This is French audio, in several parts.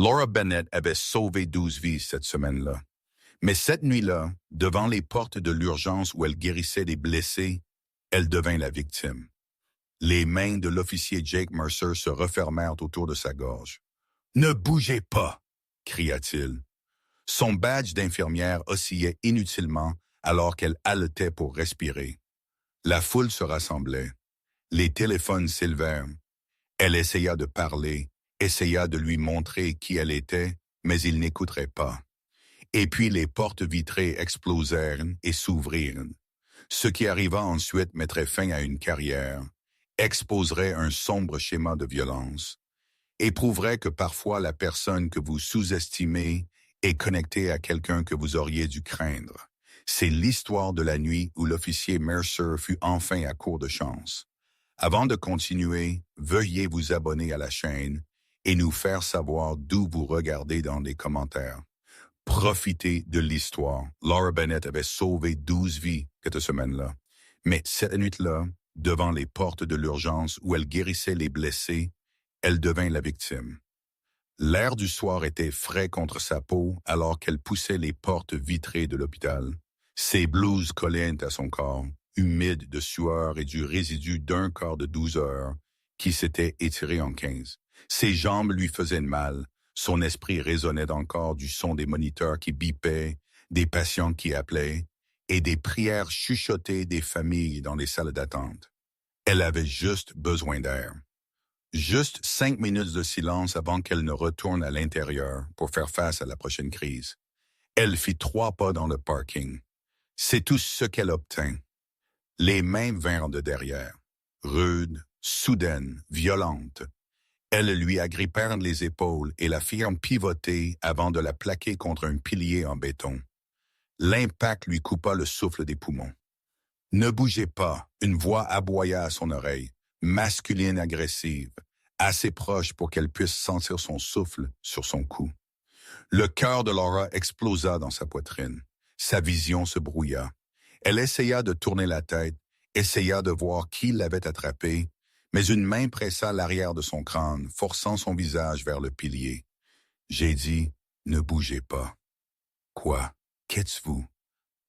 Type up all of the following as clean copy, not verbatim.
Laura Bennett avait sauvé 12 vies cette semaine-là. Mais cette nuit-là, devant les portes de l'urgence où elle guérissait des blessés, elle devint la victime. Les mains de l'officier Jake Mercer se refermèrent autour de sa gorge. « Ne bougez pas !» cria-t-il. Son badge d'infirmière oscillait inutilement alors qu'elle haletait pour respirer. La foule se rassemblait. Les téléphones s'élevèrent. Elle essaya de parler, essaya de lui montrer qui elle était, mais il n'écouterait pas. Et puis les portes vitrées explosèrent et s'ouvrirent. Ce qui arriva ensuite mettrait fin à une carrière, exposerait un sombre schéma de violence, et prouverait que parfois la personne que vous sous-estimez est connectée à quelqu'un que vous auriez dû craindre. C'est l'histoire de la nuit où l'officier Mercer fut enfin à court de chance. Avant de continuer, veuillez vous abonner à la chaîne et nous faire savoir d'où vous regardez dans les commentaires. Profitez de l'histoire. Laura Bennett avait sauvé 12 vies cette semaine-là. Mais cette nuit-là, devant les portes de l'urgence où elle guérissait les blessés, elle devint la victime. L'air du soir était frais contre sa peau alors qu'elle poussait les portes vitrées de l'hôpital. Ses blouses collaient à son corps, humide de sueur et du résidu d'un quart de 12 heures qui s'était étiré en 15. Ses jambes lui faisaient mal. Son esprit résonnait encore du son des moniteurs qui bipaient, des patients qui appelaient et des prières chuchotées des familles dans les salles d'attente. Elle avait juste besoin d'air. Juste 5 minutes de silence avant qu'elle ne retourne à l'intérieur pour faire face à la prochaine crise. Elle fit 3 pas dans le parking. C'est tout ce qu'elle obtint. Les mains vinrent de derrière, rudes, soudaines, violentes. Elles lui agrippèrent les épaules et la firent pivoter avant de la plaquer contre un pilier en béton. L'impact lui coupa le souffle des poumons. « Ne bougez pas !» Une voix aboya à son oreille, masculine agressive, assez proche pour qu'elle puisse sentir son souffle sur son cou. Le cœur de Laura explosa dans sa poitrine. Sa vision se brouilla. Elle essaya de tourner la tête, essaya de voir qui l'avait attrapée, mais une main pressa l'arrière de son crâne, forçant son visage vers le pilier. J'ai dit, ne bougez pas. Quoi? Qu'êtes-vous?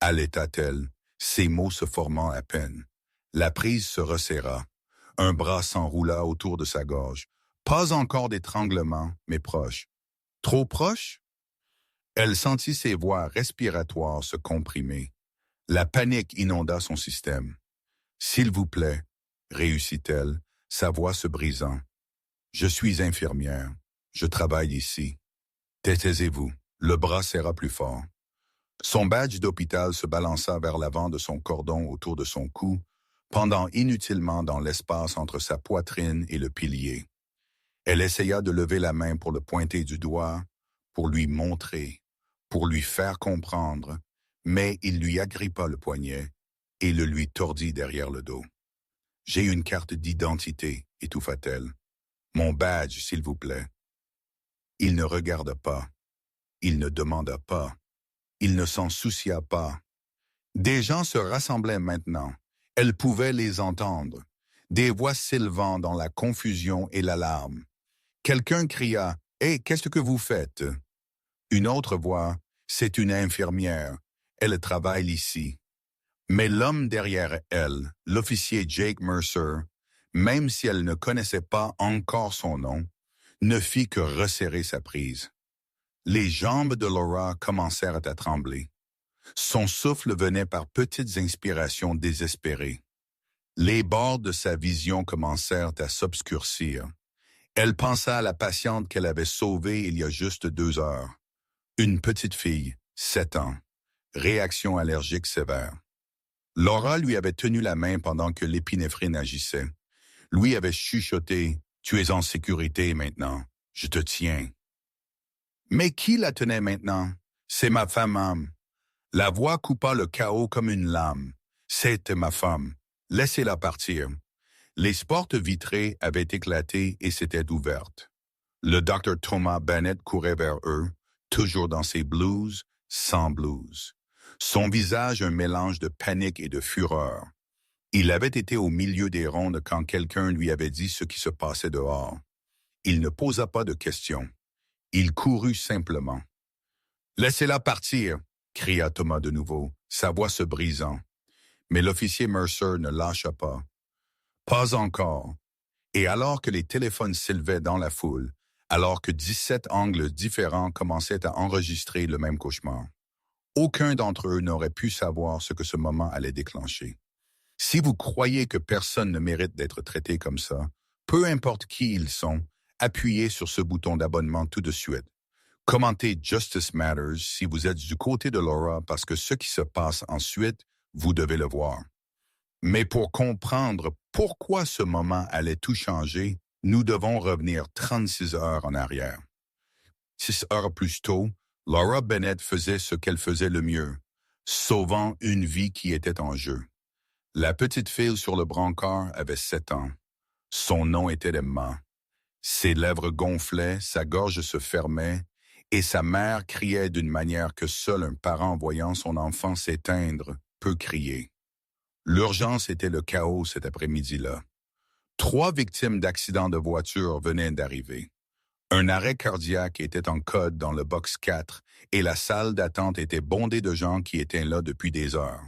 Allaita-t-elle, ses mots se formant à peine. La prise se resserra. Un bras s'enroula autour de sa gorge. Pas encore d'étranglement, mais proche. Trop proche? Elle sentit ses voies respiratoires se comprimer. La panique inonda son système. « S'il vous plaît, » réussit-elle, sa voix se brisant. « Je suis infirmière. Je travaille ici. » Taisez-vous. Le bras serra plus fort. Son badge d'hôpital se balança vers l'avant de son cordon autour de son cou, pendant inutilement dans l'espace entre sa poitrine et le pilier. Elle essaya de lever la main pour le pointer du doigt, pour lui montrer, pour lui faire comprendre, mais il lui agrippa le poignet et le lui tordit derrière le dos. « J'ai une carte d'identité, » étouffa-t-elle. « Mon badge, s'il vous plaît. » Il ne regarda pas. Il ne demanda pas. Il ne s'en soucia pas. Des gens se rassemblaient maintenant. Elle pouvait les entendre. Des voix s'élevant dans la confusion et l'alarme. Quelqu'un cria « Hé, qu'est-ce que vous faites ?» Une autre voix « C'est une infirmière. Elle travaille ici. » Mais l'homme derrière elle, l'officier Jake Mercer, même si elle ne connaissait pas encore son nom, ne fit que resserrer sa prise. Les jambes de Laura commencèrent à trembler. Son souffle venait par petites inspirations désespérées. Les bords de sa vision commencèrent à s'obscurcir. Elle pensa à la patiente qu'elle avait sauvée il y a juste 2 heures. Une petite fille, 7 ans. Réaction allergique sévère. Laura lui avait tenu la main pendant que l'épinéphrine agissait. Lui avait chuchoté « Tu es en sécurité maintenant. Je te tiens. » Mais qui la tenait maintenant? C'est ma femme. La voix coupa le chaos comme une lame. C'était ma femme. Laissez-la partir. Les portes vitrées avaient éclaté et s'étaient ouvertes. Le docteur Thomas Bennett courait vers eux, toujours dans ses blouses, sans blouse. Son visage un mélange de panique et de fureur. Il avait été au milieu des rondes quand quelqu'un lui avait dit ce qui se passait dehors. Il ne posa pas de questions. Il courut simplement. « Laissez-la partir !» cria Thomas de nouveau, sa voix se brisant. Mais l'officier Mercer ne lâcha pas. Pas encore. Et alors que les téléphones s'élevaient dans la foule, alors que 17 angles différents commençaient à enregistrer le même cauchemar, aucun d'entre eux n'aurait pu savoir ce que ce moment allait déclencher. Si vous croyez que personne ne mérite d'être traité comme ça, peu importe qui ils sont, appuyez sur ce bouton d'abonnement tout de suite. Commentez Justice Matters si vous êtes du côté de Laura parce que ce qui se passe ensuite, vous devez le voir. Mais pour comprendre pourquoi ce moment allait tout changer, nous devons revenir 36 heures en arrière. 6 heures plus tôt, Laura Bennett faisait ce qu'elle faisait le mieux, sauvant une vie qui était en jeu. La petite fille sur le brancard avait 7 ans. Son nom était Emma. Ses lèvres gonflaient, sa gorge se fermait, et sa mère criait d'une manière que seul un parent voyant son enfant s'éteindre peut crier. L'urgence était le chaos cet après-midi-là. 3 victimes d'accidents de voiture venaient d'arriver. Un arrêt cardiaque était en code dans le box 4 et la salle d'attente était bondée de gens qui étaient là depuis des heures.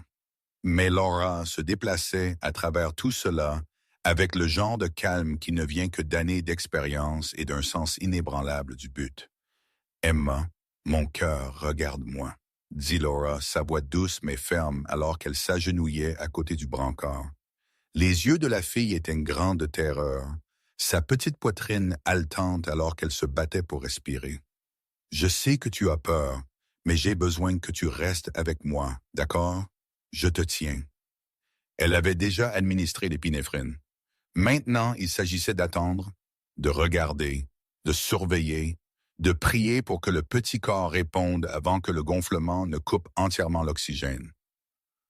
Mais Laura se déplaçait à travers tout cela avec le genre de calme qui ne vient que d'années d'expérience et d'un sens inébranlable du but. « Emma, mon cœur, regarde-moi », dit Laura, sa voix douce mais ferme alors qu'elle s'agenouillait à côté du brancard. Les yeux de la fille étaient grands de terreur, sa petite poitrine haletante alors qu'elle se battait pour respirer. « Je sais que tu as peur, mais j'ai besoin que tu restes avec moi, d'accord? Je te tiens. » Elle avait déjà administré l'épinéphrine. Maintenant, il s'agissait d'attendre, de regarder, de surveiller, de prier pour que le petit corps réponde avant que le gonflement ne coupe entièrement l'oxygène.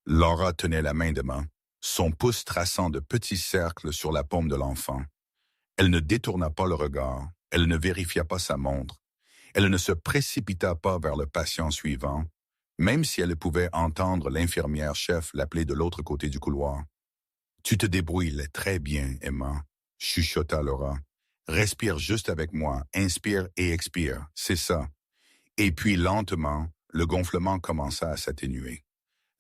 Laura tenait la main d'Emma, son pouce traçant de petits cercles sur la paume de l'enfant. Elle ne détourna pas le regard, elle ne vérifia pas sa montre, elle ne se précipita pas vers le patient suivant, même si elle pouvait entendre l'infirmière-chef l'appeler de l'autre côté du couloir. « Tu te débrouilles très bien, Emma, » chuchota Laura. « Respire juste avec moi, inspire et expire, c'est ça. » Et puis lentement, le gonflement commença à s'atténuer.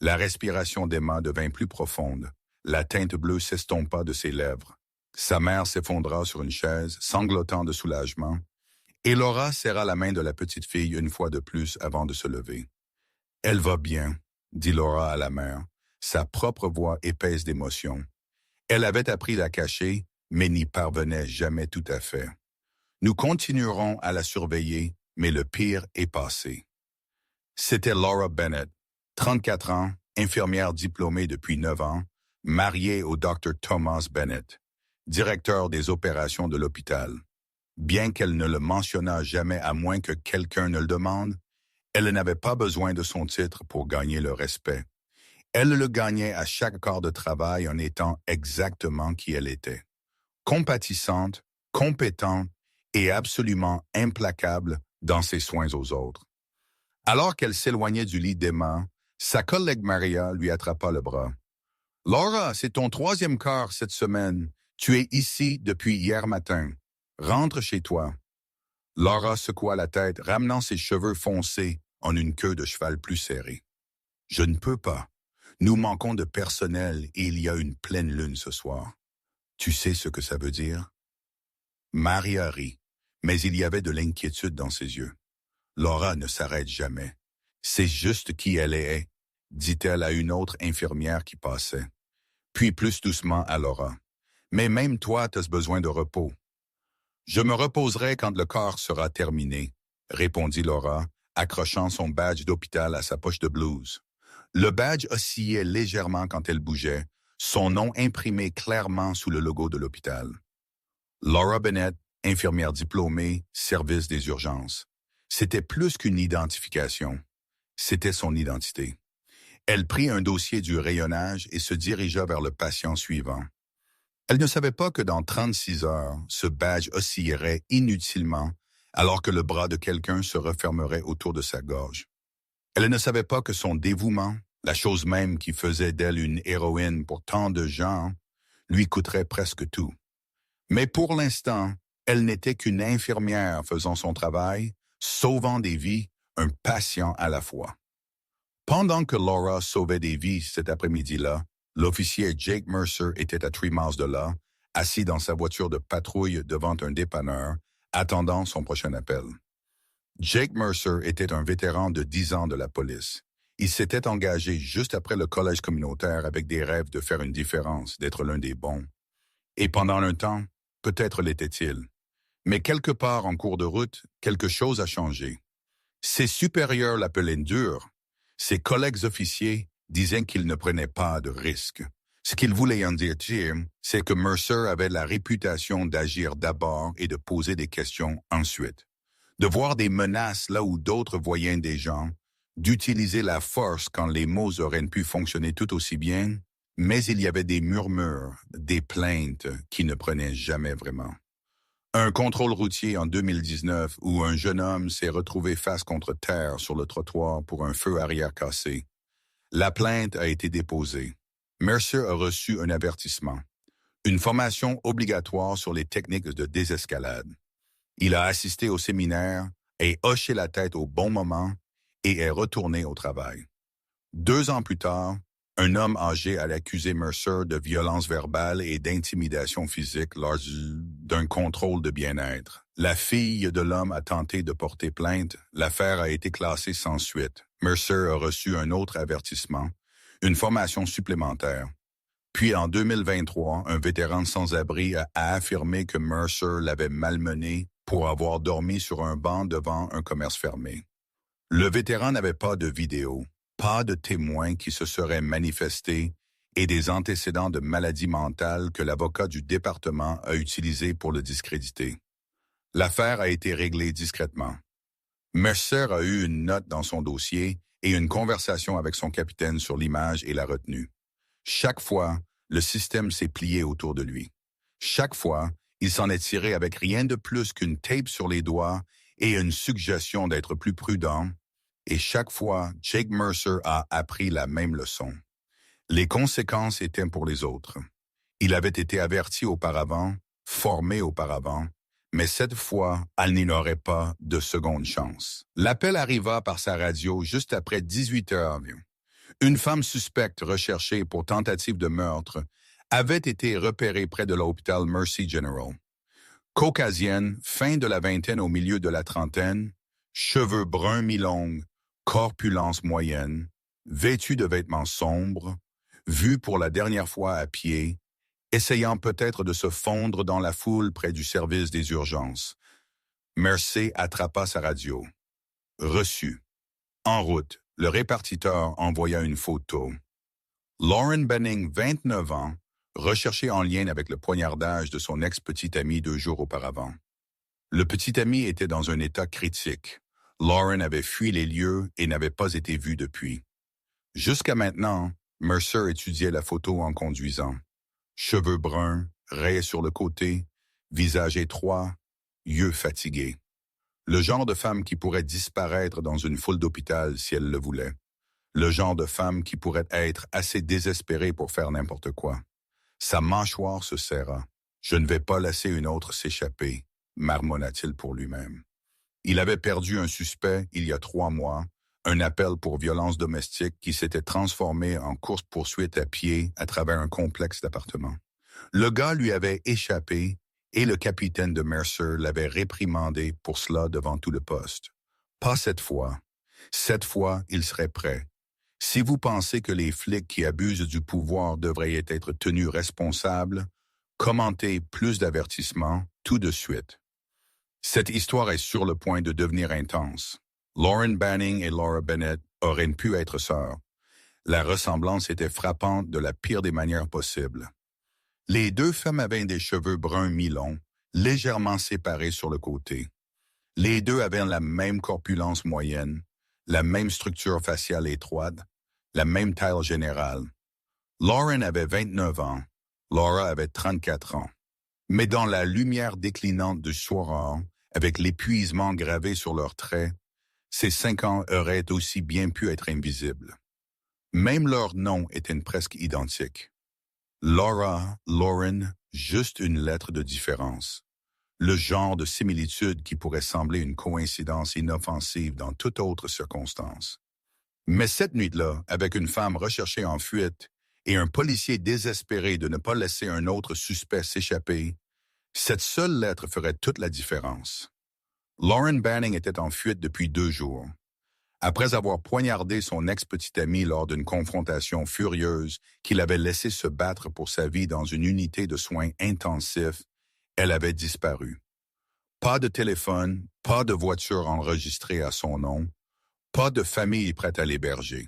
La respiration d'Emma devint plus profonde. La teinte bleue s'estompa de ses lèvres. Sa mère s'effondra sur une chaise, sanglotant de soulagement, et Laura serra la main de la petite fille une fois de plus avant de se lever. « Elle va bien, » dit Laura à la mère, sa propre voix épaisse d'émotion. Elle avait appris à cacher, mais n'y parvenait jamais tout à fait. Nous continuerons à la surveiller, mais le pire est passé. C'était Laura Bennett, 34 ans, infirmière diplômée depuis 9 ans, mariée au Dr. Thomas Bennett, directeur des opérations de l'hôpital. Bien qu'elle ne le mentionnât jamais à moins que quelqu'un ne le demande, elle n'avait pas besoin de son titre pour gagner le respect. Elle le gagnait à chaque corps de travail en étant exactement qui elle était. Compatissante, compétente et absolument implacable dans ses soins aux autres. Alors qu'elle s'éloignait du lit d'Emma, sa collègue Maria lui attrapa le bras. « Laura, c'est ton 3e quart cette semaine. Tu es ici depuis hier matin. Rentre chez toi. » Laura secoua la tête, ramenant ses cheveux foncés en une queue de cheval plus serrée. « Je ne peux pas. Nous manquons de personnel et il y a une pleine lune ce soir. Tu sais ce que ça veut dire? » Maria rit, mais il y avait de l'inquiétude dans ses yeux. Laura ne s'arrête jamais. C'est juste qui elle est, dit-elle à une autre infirmière qui passait. Puis plus doucement à Laura. Mais même toi, tu as besoin de repos. Je me reposerai quand le corps sera terminé, répondit Laura, accrochant son badge d'hôpital à sa poche de blouse. Le badge oscillait légèrement quand elle bougeait, son nom imprimé clairement sous le logo de l'hôpital. Laura Bennett, infirmière diplômée, service des urgences. C'était plus qu'une identification. C'était son identité. Elle prit un dossier du rayonnage et se dirigea vers le patient suivant. Elle ne savait pas que dans 36 heures, ce badge oscillerait inutilement alors que le bras de quelqu'un se refermerait autour de sa gorge. Elle ne savait pas que son dévouement, la chose même qui faisait d'elle une héroïne pour tant de gens, lui coûterait presque tout. Mais pour l'instant, elle n'était qu'une infirmière faisant son travail, sauvant des vies, un patient à la fois. Pendant que Laura sauvait des vies cet après-midi-là, l'officier Jake Mercer était à 3 miles de là, assis dans sa voiture de patrouille devant un dépanneur, attendant son prochain appel. Jake Mercer était un vétéran de 10 ans de la police. Il s'était engagé juste après le collège communautaire avec des rêves de faire une différence, d'être l'un des bons. Et pendant un temps, peut-être l'était-il. Mais quelque part en cours de route, quelque chose a changé. Ses supérieurs l'appelaient dur. Ses collègues officiers disaient qu'il ne prenait pas de risques. Ce qu'il voulait en dire, c'est que Mercer avait la réputation d'agir d'abord et de poser des questions ensuite. De voir des menaces là où d'autres voyaient des gens, d'utiliser la force quand les mots auraient pu fonctionner tout aussi bien, mais il y avait des murmures, des plaintes qui ne prenaient jamais vraiment. Un contrôle routier en 2019 où un jeune homme s'est retrouvé face contre terre sur le trottoir pour un feu arrière cassé. La plainte a été déposée. Mercer a reçu un avertissement. Une formation obligatoire sur les techniques de désescalade. Il a assisté au séminaire et hoché la tête au bon moment et est retourné au travail. 2 ans plus tard, un homme âgé a accusé Mercer de violence verbale et d'intimidation physique lors d'un contrôle de bien-être. La fille de l'homme a tenté de porter plainte. L'affaire a été classée sans suite. Mercer a reçu un autre avertissement, une formation supplémentaire. Puis en 2023, un vétéran sans-abri a affirmé que Mercer l'avait malmené pour avoir dormi sur un banc devant un commerce fermé. Le vétéran n'avait pas de vidéo, pas de témoins qui se seraient manifestés et des antécédents de maladie mentale que l'avocat du département a utilisé pour le discréditer. L'affaire a été réglée discrètement. Mercer a eu une note dans son dossier et une conversation avec son capitaine sur l'image et la retenue. Chaque fois, le système s'est plié autour de lui. Chaque fois, il s'en est tiré avec rien de plus qu'une tape sur les doigts et une suggestion d'être plus prudent. Et chaque fois, Jake Mercer a appris la même leçon. Les conséquences étaient pour les autres. Il avait été averti auparavant, formé auparavant, mais cette fois, elle n'aurait pas de seconde chance. L'appel arriva par sa radio juste après 18 heures. Une femme suspecte recherchée pour tentative de meurtre avait été repérée près de l'hôpital Mercy General. Caucasienne, fin de la vingtaine au milieu de la trentaine, cheveux bruns mi-longs, corpulence moyenne, vêtue de vêtements sombres, vue pour la dernière fois à pied, essayant peut-être de se fondre dans la foule près du service des urgences. Mercer attrapa sa radio. Reçu. En route, le répartiteur envoya une photo. Lauren Benning, 29 ans, recherchée en lien avec le poignardage de son ex-petit ami 2 jours auparavant. Le petit ami était dans un état critique. Lauren avait fui les lieux et n'avait pas été vue depuis. Jusqu'à maintenant, Mercer étudiait la photo en conduisant. Cheveux bruns, raies sur le côté, visage étroit, yeux fatigués. Le genre de femme qui pourrait disparaître dans une foule d'hôpital si elle le voulait. Le genre de femme qui pourrait être assez désespérée pour faire n'importe quoi. Sa mâchoire se serra. « Je ne vais pas laisser une autre s'échapper », marmonna-t-il pour lui-même. Il avait perdu un suspect il y a 3 mois, un appel pour violence domestique qui s'était transformé en course-poursuite à pied à travers un complexe d'appartements. Le gars lui avait échappé et le capitaine de Mercer l'avait réprimandé pour cela devant tout le poste. Pas cette fois. Cette fois, il serait prêt. Si vous pensez que les flics qui abusent du pouvoir devraient être tenus responsables, commentez plus d'avertissements tout de suite. Cette histoire est sur le point de devenir intense. Lauren Benning et Laura Bennett auraient pu être sœurs. La ressemblance était frappante de la pire des manières possibles. Les 2 femmes avaient des cheveux bruns mi-longs, légèrement séparés sur le côté. Les 2 avaient la même corpulence moyenne, la même structure faciale étroite, la même taille générale. Lauren avait 29 ans, Laura avait 34 ans. Mais dans la lumière déclinante du soir, avec l'épuisement gravé sur leurs traits, ces 5 ans auraient aussi bien pu être invisibles. Même leurs noms étaient presque identiques. Laura, Lauren, juste une lettre de différence. Le genre de similitude qui pourrait sembler une coïncidence inoffensive dans toute autre circonstance. Mais cette nuit-là, avec une femme recherchée en fuite et un policier désespéré de ne pas laisser un autre suspect s'échapper, cette seule lettre ferait toute la différence. Lauren Banning était en fuite depuis 2 jours. Après avoir poignardé son ex-petite amie lors d'une confrontation furieuse qu'il avait laissé se battre pour sa vie dans une unité de soins intensifs, elle avait disparu. Pas de téléphone, pas de voiture enregistrée à son nom, pas de famille prête à l'héberger.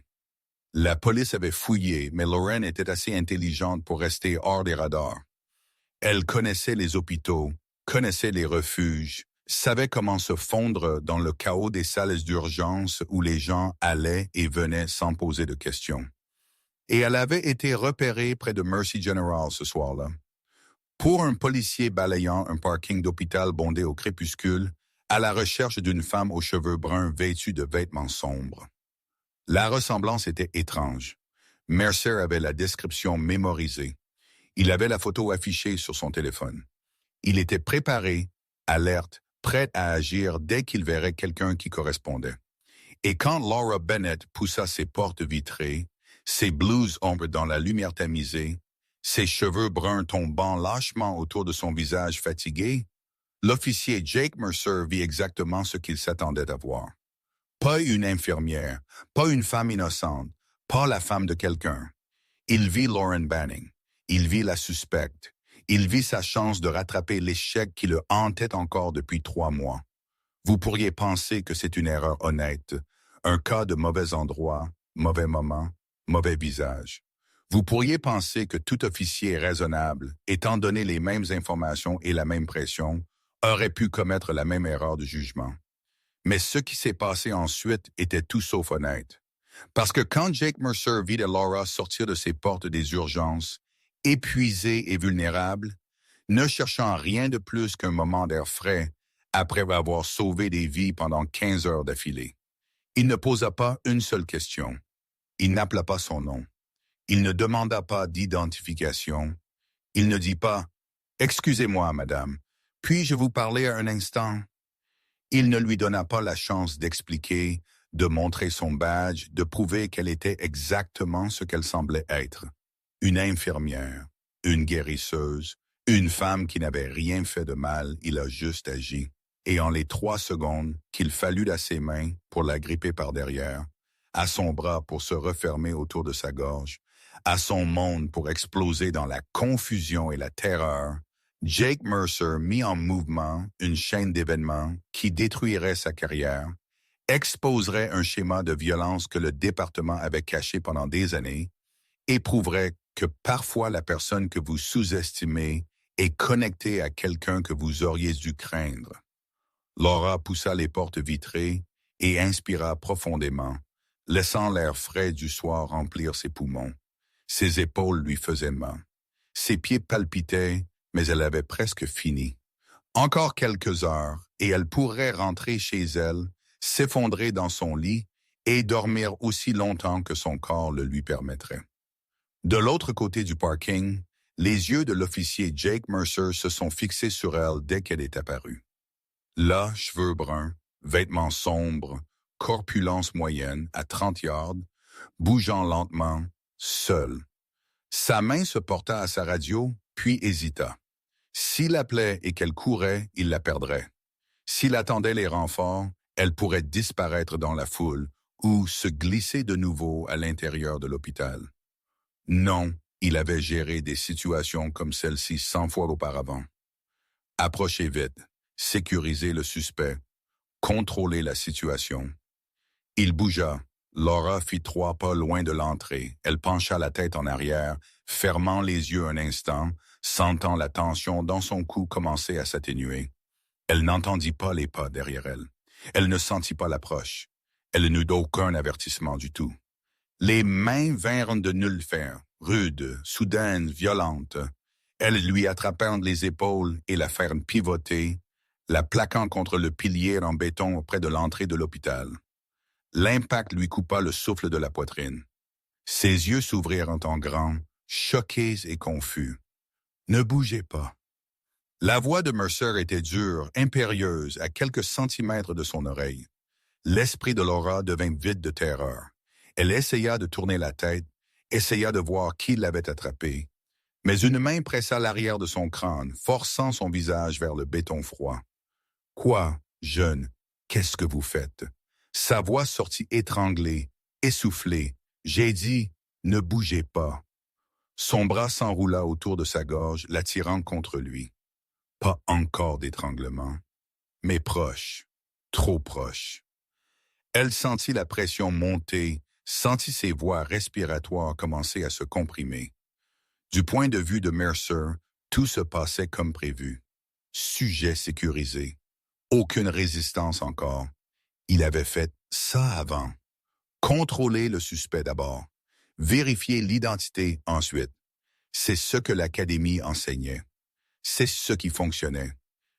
La police avait fouillé, mais Lauren était assez intelligente pour rester hors des radars. Elle connaissait les hôpitaux, connaissait les refuges, savait comment se fondre dans le chaos des salles d'urgence où les gens allaient et venaient sans poser de questions. Et elle avait été repérée près de Mercy General ce soir-là. Pour un policier balayant un parking d'hôpital bondé au crépuscule, à la recherche d'une femme aux cheveux bruns vêtue de vêtements sombres. La ressemblance était étrange. Mercer avait la description mémorisée. Il avait la photo affichée sur son téléphone. Il était préparé, alerte, prêt à agir dès qu'il verrait quelqu'un qui correspondait. Et quand Laura Bennett poussa ses portes vitrées, ses blouses ombres dans la lumière tamisée, ses cheveux bruns tombant lâchement autour de son visage fatigué, l'officier Jake Mercer vit exactement ce qu'il s'attendait à voir. Pas une infirmière, pas une femme innocente, pas la femme de quelqu'un. Il vit Lauren Banning. Il vit la suspecte. Il vit sa chance de rattraper l'échec qui le hantait encore depuis 3 mois. Vous pourriez penser que c'est une erreur honnête, un cas de mauvais endroit, mauvais moment, mauvais visage. Vous pourriez penser que tout officier raisonnable, étant donné les mêmes informations et la même pression, aurait pu commettre la même erreur de jugement. Mais ce qui s'est passé ensuite était tout sauf honnête. Parce que quand Jake Mercer vit Laura sortir de ses portes des urgences, épuisée et vulnérable, ne cherchant rien de plus qu'un moment d'air frais après avoir sauvé des vies pendant 15 heures d'affilée, il ne posa pas une seule question. Il n'appela pas son nom. Il ne demanda pas d'identification. Il ne dit pas « Excusez-moi, madame, puis-je vous parler un instant ?» Il ne lui donna pas la chance d'expliquer, de montrer son badge, de prouver qu'elle était exactement ce qu'elle semblait être. Une infirmière, une guérisseuse, une femme qui n'avait rien fait de mal, il a juste agi. Et en les 3 secondes qu'il fallut à ses mains pour la gripper par derrière, à son bras pour se refermer autour de sa gorge, à son monde pour exploser dans la confusion et la terreur, Jake Mercer mit en mouvement une chaîne d'événements qui détruirait sa carrière, exposerait un schéma de violence que le département avait caché pendant des années, et prouverait que parfois la personne que vous sous-estimez est connectée à quelqu'un que vous auriez dû craindre. Laura poussa les portes vitrées et inspira profondément, laissant l'air frais du soir remplir ses poumons. Ses épaules lui faisaient mal. Ses pieds palpitaient, mais elle avait presque fini. Encore quelques heures, et elle pourrait rentrer chez elle, s'effondrer dans son lit et dormir aussi longtemps que son corps le lui permettrait. De l'autre côté du parking, les yeux de l'officier Jake Mercer se sont fixés sur elle dès qu'elle est apparue. Là, cheveux bruns, vêtements sombres, corpulence moyenne, à 30 yards, bougeant lentement, seule. Sa main se porta à sa radio, puis hésita. S'il appelait et qu'elle courait, il la perdrait. S'il attendait les renforts, elle pourrait disparaître dans la foule ou se glisser de nouveau à l'intérieur de l'hôpital. Non, il avait géré des situations comme celle-ci 100 fois auparavant. Approchez vite, sécuriser le suspect, contrôler la situation. Il bougea. Laura fit 3 pas loin de l'entrée. Elle pencha la tête en arrière, fermant les yeux un instant, sentant la tension dans son cou commencer à s'atténuer. Elle n'entendit pas les pas derrière elle. Elle ne sentit pas l'approche. Elle n'eut aucun avertissement du tout. Les mains vinrent de nulle part, rudes, soudaines, violentes. Elles lui attrapèrent les épaules et la firent pivoter, la plaquant contre le pilier en béton auprès de l'entrée de l'hôpital. L'impact lui coupa le souffle de la poitrine. Ses yeux s'ouvrirent en grand, choqués et confus. « Ne bougez pas. » La voix de Mercer était dure, impérieuse, à quelques centimètres de son oreille. L'esprit de Laura devint vide de terreur. Elle essaya de tourner la tête, essaya de voir qui l'avait attrapée. Mais une main pressa l'arrière de son crâne, forçant son visage vers le béton froid. « Quoi, jeune, qu'est-ce que vous faites? » Sa voix sortit étranglée, essoufflée. J'ai dit, ne bougez pas. Son bras s'enroula autour de sa gorge, l'attirant contre lui. Pas encore d'étranglement, mais proche, trop proche. Elle sentit la pression monter, sentit ses voies respiratoires commencer à se comprimer. Du point de vue de Mercer, tout se passait comme prévu. Sujet sécurisé. Aucune résistance encore. Il avait fait ça avant. Contrôler le suspect d'abord. Vérifier l'identité ensuite. C'est ce que l'Académie enseignait. C'est ce qui fonctionnait.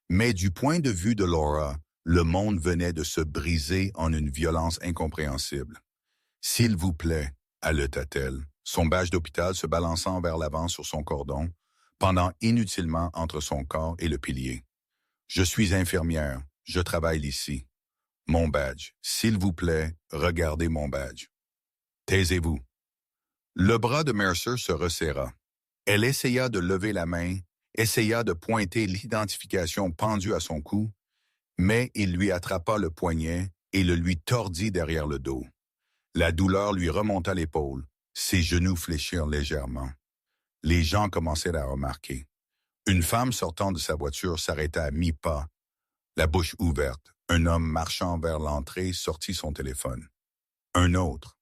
Mais du point de vue de Laura, le monde venait de se briser en une violence incompréhensible. « S'il vous plaît », haleta-t-elle, son badge d'hôpital se balançant vers l'avant sur son cordon, pendant inutilement entre son corps et le pilier. « Je suis infirmière, je travaille ici. Mon badge, s'il vous plaît, regardez mon badge. » « Taisez-vous. » Le bras de Mercer se resserra. Elle essaya de lever la main, essaya de pointer l'identification pendue à son cou, mais il lui attrapa le poignet et le lui tordit derrière le dos. La douleur lui remonta l'épaule, ses genoux fléchirent légèrement. Les gens commençaient à remarquer. Une femme sortant de sa voiture s'arrêta à mi-pas, la bouche ouverte. Un homme marchant vers l'entrée sortit son téléphone. Un autre.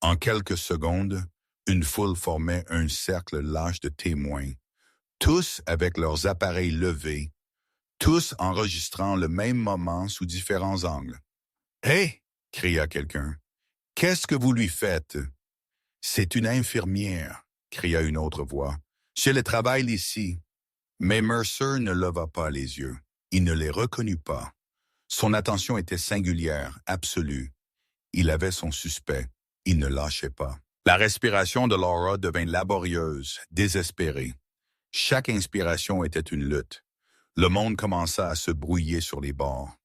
En quelques secondes, une foule formait un cercle lâche de témoins, tous avec leurs appareils levés, tous enregistrant le même moment sous différents angles. « Hé !» cria quelqu'un. « Qu'est-ce que vous lui faites? »« C'est une infirmière, » cria une autre voix. « Je le travaille ici. » Mais Mercer ne leva pas les yeux. Il ne les reconnut pas. Son attention était singulière, absolue. Il avait son suspect. Il ne lâchait pas. La respiration de Laura devint laborieuse, désespérée. Chaque inspiration était une lutte. Le monde commença à se brouiller sur les bords.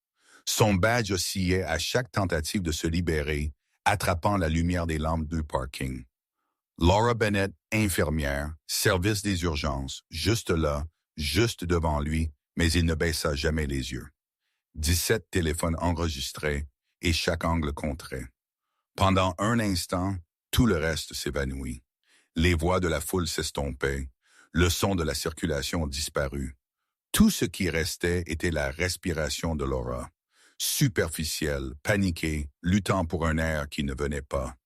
Son badge oscillait à chaque tentative de se libérer, attrapant la lumière des lampes du parking. Laura Bennett, infirmière, service des urgences, juste là, juste devant lui, mais il ne baissa jamais les yeux. 17 téléphones enregistrés et chaque angle comptait. Pendant un instant, tout le reste s'évanouit. Les voix de la foule s'estompaient, le son de la circulation disparut. Tout ce qui restait était la respiration de Laura, superficielle, paniquée, luttant pour un air qui ne venait pas.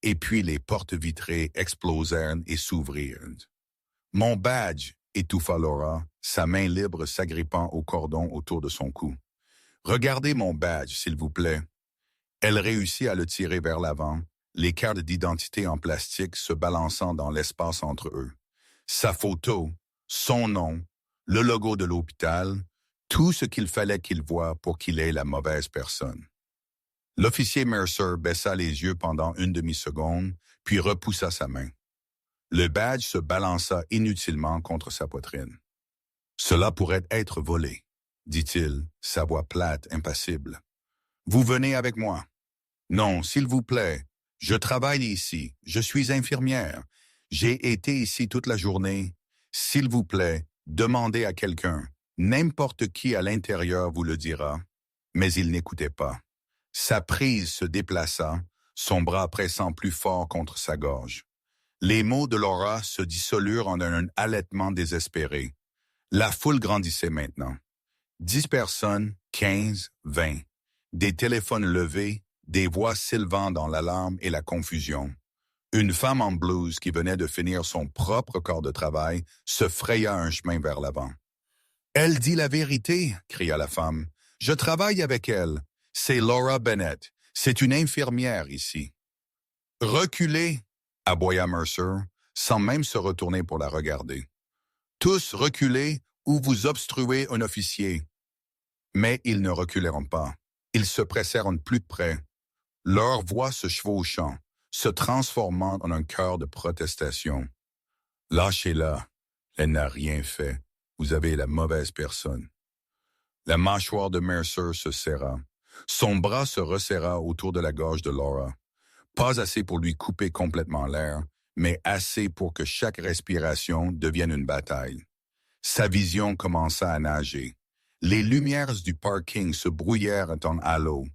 Et puis les portes vitrées explosèrent et s'ouvrirent. « Mon badge !» étouffa Laura, sa main libre s'agrippant au cordon autour de son cou. « Regardez mon badge, s'il vous plaît. » Elle réussit à le tirer vers l'avant, les cartes d'identité en plastique se balançant dans l'espace entre eux. Sa photo, son nom, le logo de l'hôpital, tout ce qu'il fallait qu'il voie pour qu'il ait la mauvaise personne. L'officier Mercer baissa les yeux pendant une demi-seconde, puis repoussa sa main. Le badge se balança inutilement contre sa poitrine. « Cela pourrait être volé, » dit-il, sa voix plate, impassible. « Vous venez avec moi. »« Non, s'il vous plaît. Je travaille ici. Je suis infirmière. J'ai été ici toute la journée. S'il vous plaît, demandez à quelqu'un. N'importe qui à l'intérieur vous le dira. » Mais il n'écoutait pas. Sa prise se déplaça, son bras pressant plus fort contre sa gorge. Les mots de Laura se dissolurent en un halètement désespéré. La foule grandissait maintenant. 10 personnes, 15, 20. Des téléphones levés, des voix s'élevant dans l'alarme et la confusion. Une femme en blouse qui venait de finir son propre corps de travail se fraya un chemin vers l'avant. « Elle dit la vérité !» cria la femme. « Je travaille avec elle. C'est Laura Bennett. C'est une infirmière ici. »« Reculez !» aboya Mercer, sans même se retourner pour la regarder. « Tous reculez ou vous obstruez un officier. » Mais ils ne reculèrent pas. Ils se pressèrent plus près, leur voix se chevauchant, se transformant en un chœur de protestation. « Lâchez-la, Elle n'a rien fait. Vous avez la mauvaise personne. La mâchoire de Mercer se serra. Son bras se resserra autour de la gorge de Laura. Pas assez pour lui couper complètement l'air, mais assez pour que chaque respiration devienne une bataille. Sa vision commença à nager. Les lumières du parking se brouillèrent en halo.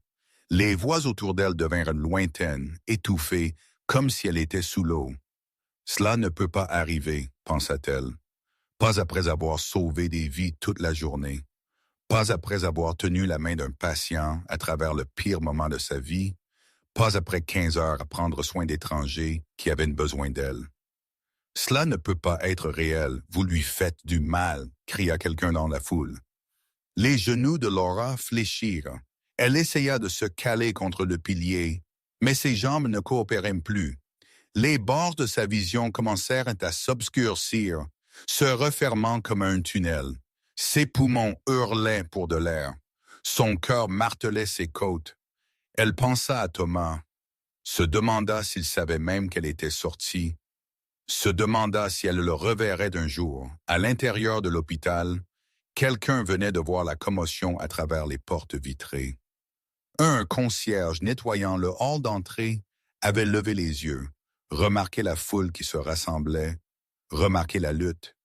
Les voix autour d'elle devinrent lointaines, étouffées, comme si elle était sous l'eau. « Cela ne peut pas arriver », pensa-t-elle. Pas après avoir sauvé des vies toute la journée. Pas après avoir tenu la main d'un patient à travers le pire moment de sa vie. Pas après 15 heures à prendre soin d'étrangers qui avaient besoin d'elle. « Cela ne peut pas être réel, vous lui faites du mal », cria quelqu'un dans la foule. Les genoux de Laura fléchirent. Elle essaya de se caler contre le pilier, mais ses jambes ne coopéraient plus. Les bords de sa vision commencèrent à s'obscurcir, se refermant comme un tunnel. Ses poumons hurlaient pour de l'air. Son cœur martelait ses côtes. Elle pensa à Thomas, se demanda s'il savait même qu'elle était sortie, se demanda si elle le reverrait d'un jour. À l'intérieur de l'hôpital, quelqu'un venait de voir la commotion à travers les portes vitrées. Un concierge nettoyant le hall d'entrée avait levé les yeux, remarqué la foule qui se rassemblait, remarqué la lutte.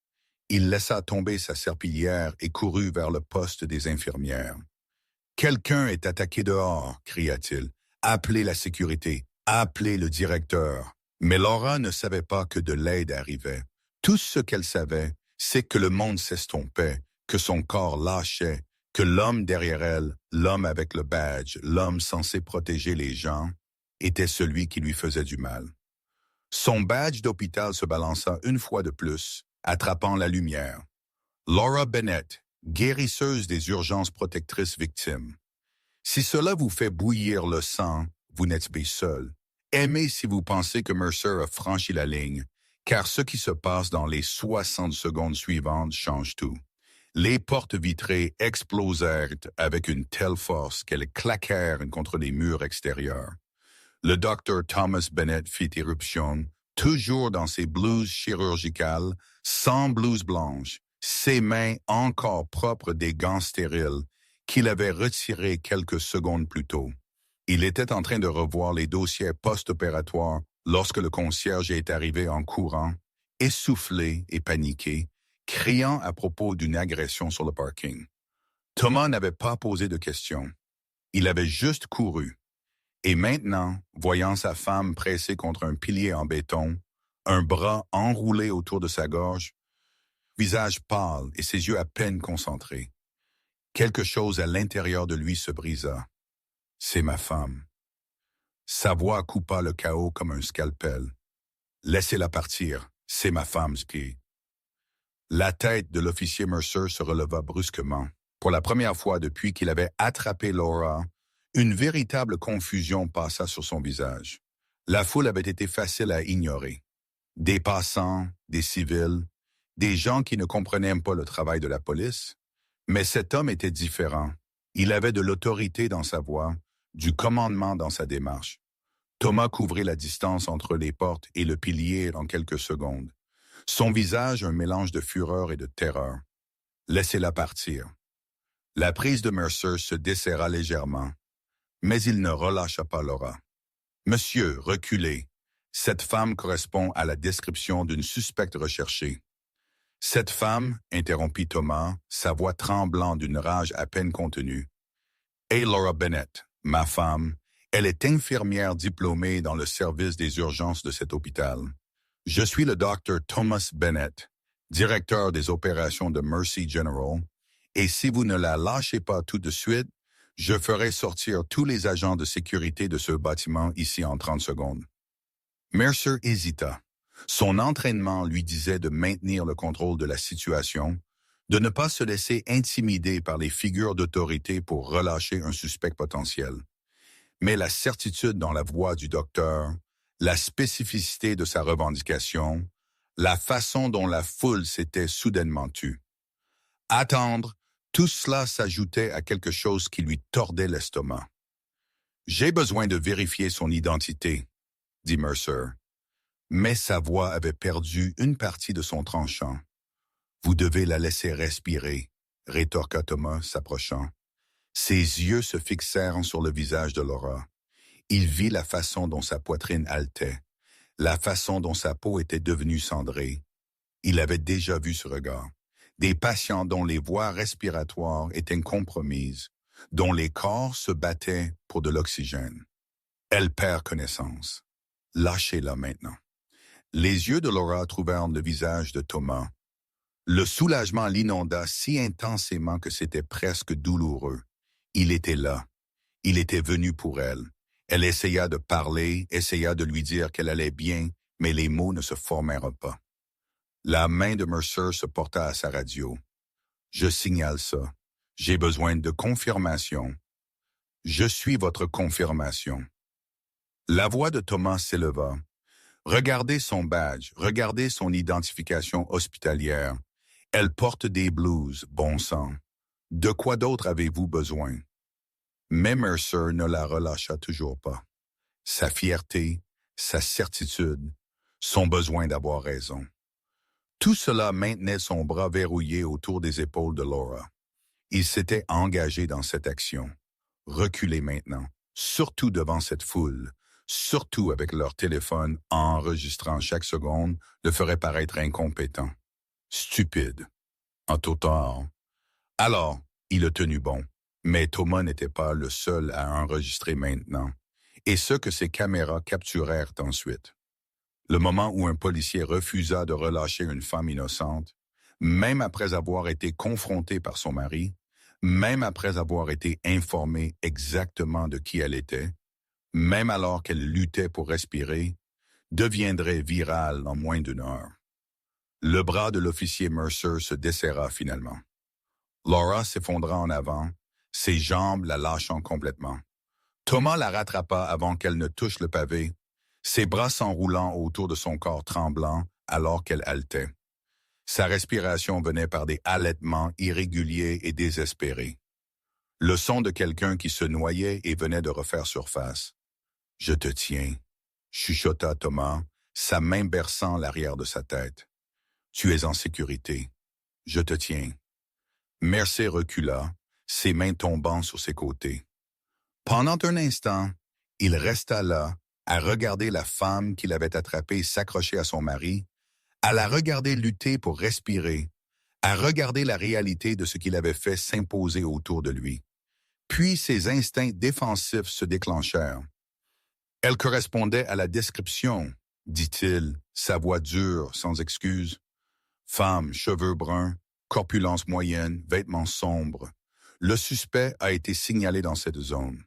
Il laissa tomber sa serpillière et courut vers le poste des infirmières. « Quelqu'un est attaqué dehors », cria-t-il. « Appelez la sécurité, appelez le directeur. » Mais Laura ne savait pas que de l'aide arrivait. Tout ce qu'elle savait, c'est que le monde s'estompait, que son corps lâchait, que l'homme derrière elle, l'homme avec le badge, l'homme censé protéger les gens, était celui qui lui faisait du mal. Son badge d'hôpital se balança une fois de plus, attrapant la lumière. Laura Bennett, guérisseuse des urgences protectrices victimes. Si cela vous fait bouillir le sang, vous n'êtes pas seul. Aimez si vous pensez que Mercer a franchi la ligne, car ce qui se passe dans les 60 secondes suivantes change tout. Les portes vitrées explosèrent avec une telle force qu'elles claquèrent contre les murs extérieurs. Le docteur Thomas Bennett fit éruption, toujours dans ses blouses chirurgicales, sans blouse blanche, ses mains encore propres des gants stériles qu'il avait retirés quelques secondes plus tôt. Il était en train de revoir les dossiers post-opératoires lorsque le concierge est arrivé en courant, essoufflé et paniqué, criant à propos d'une agression sur le parking. Thomas n'avait pas posé de questions. Il avait juste couru. Et maintenant, voyant sa femme pressée contre un pilier en béton, un bras enroulé autour de sa gorge, visage pâle et ses yeux à peine concentrés, quelque chose à l'intérieur de lui se brisa. « C'est ma femme. » Sa voix coupa le chaos comme un scalpel. « Laissez-la partir, c'est ma femme, Ski. » La tête de l'officier Mercer se releva brusquement. Pour la première fois depuis qu'il avait attrapé Laura, une véritable confusion passa sur son visage. La foule avait été facile à ignorer. Des passants, des civils, des gens qui ne comprenaient pas le travail de la police. Mais cet homme était différent. Il avait de l'autorité dans sa voix, du commandement dans sa démarche. Thomas couvrit la distance entre les portes et le pilier en quelques secondes. Son visage un mélange de fureur et de terreur. « Laissez-la partir. » La prise de Mercer se desserra légèrement, mais il ne relâcha pas Laura. « Monsieur, reculez. Cette femme correspond à la description d'une suspecte recherchée. » « Cette femme, interrompit Thomas, sa voix tremblant d'une rage à peine contenue. Et Laura Bennett, ma femme, elle est infirmière diplômée dans le service des urgences de cet hôpital. Je suis le docteur Thomas Bennett, directeur des opérations de Mercy General, et si vous ne la lâchez pas tout de suite, je ferai sortir tous les agents de sécurité de ce bâtiment ici en 30 secondes. » Mercer hésita. Son entraînement lui disait de maintenir le contrôle de la situation, de ne pas se laisser intimider par les figures d'autorité pour relâcher un suspect potentiel. Mais la certitude dans la voix du docteur, la spécificité de sa revendication, la façon dont la foule s'était soudainement tue. Attendre, tout cela s'ajoutait à quelque chose qui lui tordait l'estomac. « J'ai besoin de vérifier son identité, » dit Mercer. Mais sa voix avait perdu une partie de son tranchant. Vous devez la laisser respirer, rétorqua Thomas, s'approchant. Ses yeux se fixèrent sur le visage de Laura. Il vit la façon dont sa poitrine haletait, la façon dont sa peau était devenue cendrée. Il avait déjà vu ce regard. Des patients dont les voies respiratoires étaient compromises, dont les corps se battaient pour de l'oxygène. Elle perd connaissance. Lâchez-la maintenant. Les yeux de Laura trouvèrent le visage de Thomas. Le soulagement l'inonda si intensément que c'était presque douloureux. Il était là. Il était venu pour elle. Elle essaya de parler, essaya de lui dire qu'elle allait bien, mais les mots ne se formèrent pas. La main de Mercer se porta à sa radio. « Je signale ça. J'ai besoin de confirmation. Je suis votre confirmation. » La voix de Thomas s'éleva. « Regardez son badge, regardez son identification hospitalière. Elle porte des blouses, bon sang. De quoi d'autre avez-vous besoin? » Mais Mercer ne la relâcha toujours pas. Sa fierté, sa certitude, son besoin d'avoir raison. Tout cela maintenait son bras verrouillé autour des épaules de Laura. Il s'était engagé dans cette action. Reculez maintenant, surtout devant cette foule, surtout avec leur téléphone enregistrant chaque seconde, le ferait paraître incompétent. Stupide. En tout temps. Alors, il a tenu bon. Mais Thomas n'était pas le seul à enregistrer maintenant, et ce que ses caméras capturèrent ensuite. Le moment où un policier refusa de relâcher une femme innocente, même après avoir été confrontée par son mari, même après avoir été informée exactement de qui elle était, même alors qu'elle luttait pour respirer, deviendrait viral en moins d'une heure. Le bras de l'officier Mercer se desserra finalement. Laura s'effondra en avant, ses jambes la lâchant complètement. Thomas la rattrapa avant qu'elle ne touche le pavé, ses bras s'enroulant autour de son corps tremblant alors qu'elle haletait. Sa respiration venait par des halètements irréguliers et désespérés. Le son de quelqu'un qui se noyait et venait de refaire surface. « Je te tiens », chuchota Thomas, sa main berçant l'arrière de sa tête. « Tu es en sécurité. Je te tiens. » Mercer recula, ses mains tombant sur ses côtés. Pendant un instant, il resta là, à regarder la femme qu'il avait attrapée s'accrocher à son mari, à la regarder lutter pour respirer, à regarder la réalité de ce qu'il avait fait s'imposer autour de lui. Puis ses instincts défensifs se déclenchèrent. « Elle correspondait à la description, » dit-il, sa voix dure, sans excuse. « Femme, cheveux bruns, corpulence moyenne, vêtements sombres. Le suspect a été signalé dans cette zone. »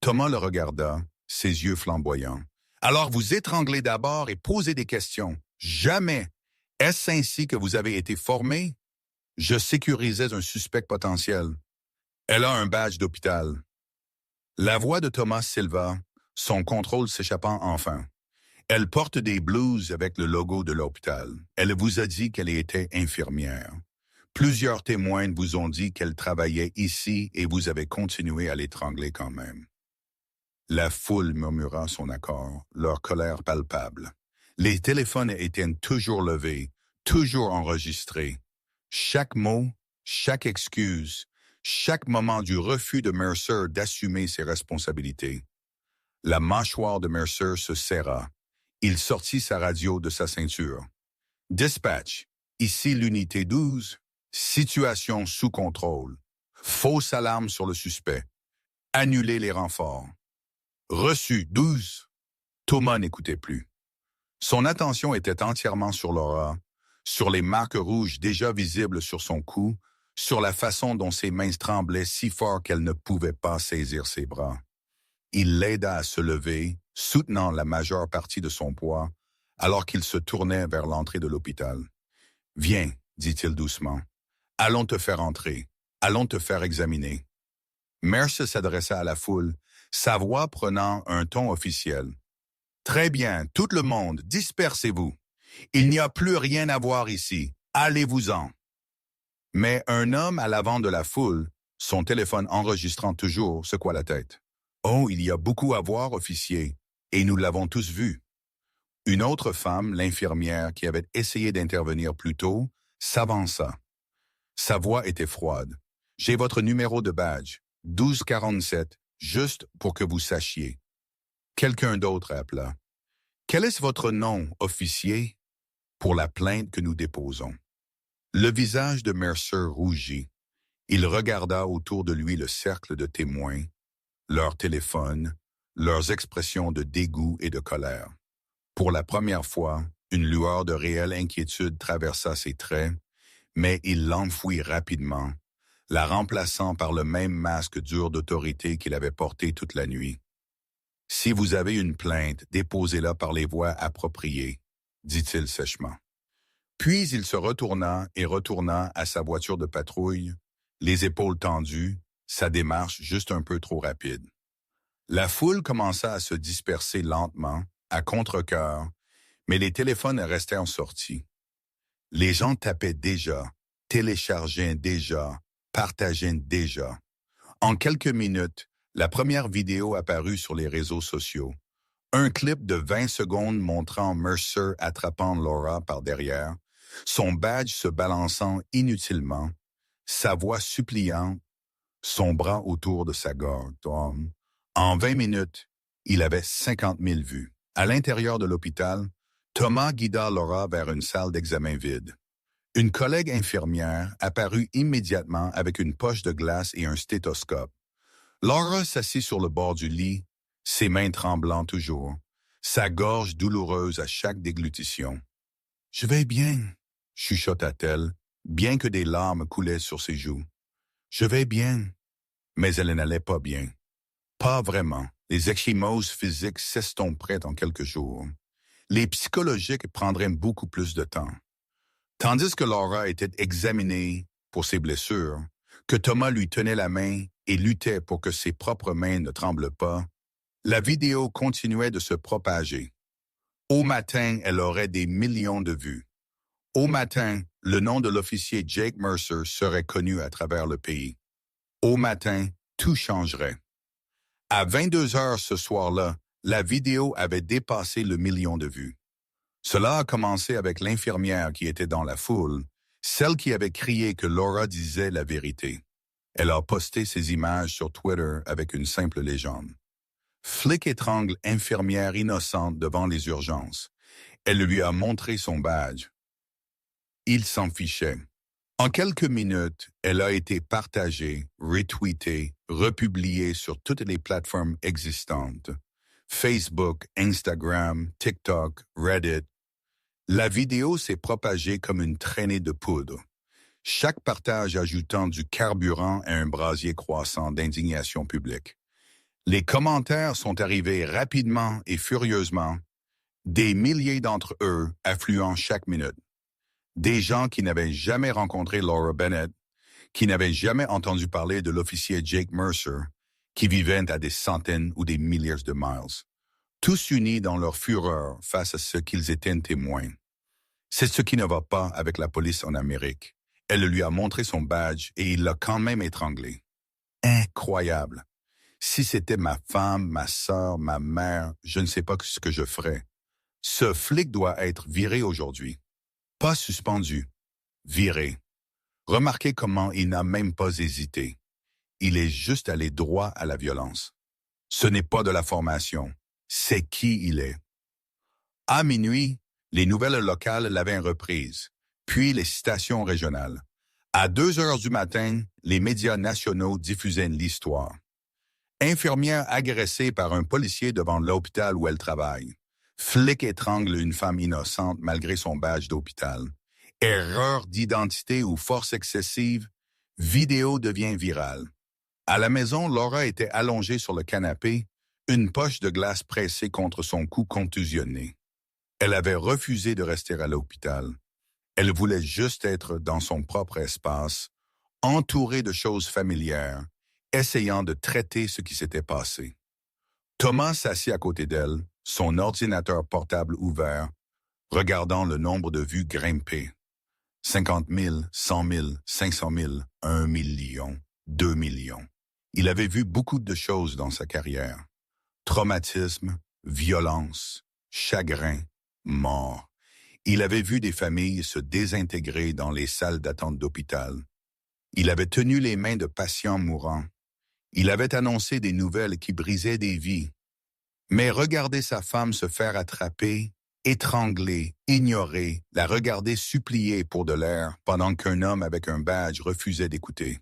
Thomas le regarda, ses yeux flamboyants. « Alors vous étranglez d'abord et posez des questions. Jamais! Est-ce ainsi que vous avez été formé? Je sécurisais un suspect potentiel. Elle a un badge d'hôpital. » La voix de Thomas s'éleva, son contrôle s'échappant enfin. « Elle porte des blouses avec le logo de l'hôpital. Elle vous a dit qu'elle était infirmière. Plusieurs témoins vous ont dit qu'elle travaillait ici et vous avez continué à l'étrangler quand même. » La foule murmura son accord, leur colère palpable. Les téléphones étaient toujours levés, toujours enregistrés. Chaque mot, chaque excuse, chaque moment du refus de Mercer d'assumer ses responsabilités. La mâchoire de Mercer se serra. Il sortit sa radio de sa ceinture. « Dispatch, ici l'unité 12. Situation sous contrôle. Fausse alarme sur le suspect. Annulez les renforts. Reçu 12. » Thomas n'écoutait plus. Son attention était entièrement sur Laura, sur les marques rouges déjà visibles sur son cou, sur la façon dont ses mains tremblaient si fort qu'elle ne pouvait pas saisir ses bras. Il l'aida à se lever, soutenant la majeure partie de son poids, alors qu'il se tournait vers l'entrée de l'hôpital. « Viens, » dit-il doucement. « Allons te faire entrer. Allons te faire examiner. » Mercer s'adressa à la foule, sa voix prenant un ton officiel. « Très bien, tout le monde, dispersez-vous. Il n'y a plus rien à voir ici. Allez-vous-en. » Mais un homme à l'avant de la foule, son téléphone enregistrant toujours, secoua la tête. « Oh, il y a beaucoup à voir, officier, et nous l'avons tous vu. » Une autre femme, l'infirmière qui avait essayé d'intervenir plus tôt, s'avança. Sa voix était froide. « J'ai votre numéro de badge, 1247, juste pour que vous sachiez. » Quelqu'un d'autre appela. « Quel est votre nom, officier, pour la plainte que nous déposons? » Le visage de Mercer rougit. Il regarda autour de lui le cercle de témoins, leurs téléphones, leurs expressions de dégoût et de colère. Pour la première fois, une lueur de réelle inquiétude traversa ses traits, mais il l'enfouit rapidement, la remplaçant par le même masque dur d'autorité qu'il avait porté toute la nuit. « Si vous avez une plainte, déposez-la par les voies appropriées, » dit-il sèchement. Puis il se retourna à sa voiture de patrouille, les épaules tendues, sa démarche juste un peu trop rapide. La foule commença à se disperser lentement, à contre-cœur, mais les téléphones restèrent sortis. Les gens tapaient déjà, téléchargeaient déjà, partageaient déjà. En quelques minutes, la première vidéo apparut sur les réseaux sociaux. Un clip de 20 secondes montrant Mercer attrapant Laura par derrière, son badge se balançant inutilement, sa voix suppliante, son bras autour de sa gorge. En 20 minutes, il avait 50 000 vues. À l'intérieur de l'hôpital, Thomas guida Laura vers une salle d'examen vide. Une collègue infirmière apparut immédiatement avec une poche de glace et un stéthoscope. Laura s'assit sur le bord du lit, ses mains tremblant toujours, sa gorge douloureuse à chaque déglutition. « Je vais bien, » chuchota-t-elle, bien que des larmes coulaient sur ses joues. « Je vais bien. » Mais elle n'allait pas bien. Pas vraiment. Les ecchymoses physiques s'estomperaient en quelques jours. Les psychologiques prendraient beaucoup plus de temps. Tandis que Laura était examinée pour ses blessures, que Thomas lui tenait la main et luttait pour que ses propres mains ne tremblent pas, la vidéo continuait de se propager. Au matin, elle aurait des millions de vues. Au matin, le nom de l'officier Jake Mercer serait connu à travers le pays. Au matin, tout changerait. À 22 heures ce soir-là, la vidéo avait dépassé le million de vues. Cela a commencé avec l'infirmière qui était dans la foule, celle qui avait crié que Laura disait la vérité. Elle a posté ses images sur Twitter avec une simple légende. Flic étrangle infirmière innocente devant les urgences. Elle lui a montré son badge. Il s'en fichait. En quelques minutes, elle a été partagée, retweetée, republiée sur toutes les plateformes existantes. Facebook, Instagram, TikTok, Reddit. La vidéo s'est propagée comme une traînée de poudre. Chaque partage ajoutant du carburant à un brasier croissant d'indignation publique. Les commentaires sont arrivés rapidement et furieusement, des milliers d'entre eux affluant chaque minute. Des gens qui n'avaient jamais rencontré Laura Bennett, qui n'avaient jamais entendu parler de l'officier Jake Mercer, qui vivaient à des centaines ou des milliers de miles, tous unis dans leur fureur face à ce qu'ils étaient témoins. C'est ce qui ne va pas avec la police en Amérique. Elle lui a montré son badge et il l'a quand même étranglé. Incroyable. Si c'était ma femme, ma sœur, ma mère, je ne sais pas ce que je ferais. Ce flic doit être viré aujourd'hui. Pas suspendu, viré. Remarquez comment il n'a même pas hésité. Il est juste allé droit à la violence. Ce n'est pas de la formation, c'est qui il est. À minuit, les nouvelles locales l'avaient reprise, puis les stations régionales. À 2 heures du matin, les médias nationaux diffusaient l'histoire. Infirmière agressée par un policier devant l'hôpital où elle travaille. Flic étrangle une femme innocente malgré son badge d'hôpital. Erreur d'identité ou force excessive, vidéo devient virale. À la maison, Laura était allongée sur le canapé, une poche de glace pressée contre son cou contusionné. Elle avait refusé de rester à l'hôpital. Elle voulait juste être dans son propre espace, entourée de choses familières, essayant de traiter ce qui s'était passé. Thomas s'assit à côté d'elle, son ordinateur portable ouvert, regardant le nombre de vues grimper. 50 000, 100 000, 500 000, 1 million, 2 millions. Il avait vu beaucoup de choses dans sa carrière. Traumatisme, violence, chagrin, mort. Il avait vu des familles se désintégrer dans les salles d'attente d'hôpital. Il avait tenu les mains de patients mourants. Il avait annoncé des nouvelles qui brisaient des vies. Mais regarder sa femme se faire attraper, étrangler, ignorer, la regarder supplier pour de l'air pendant qu'un homme avec un badge refusait d'écouter.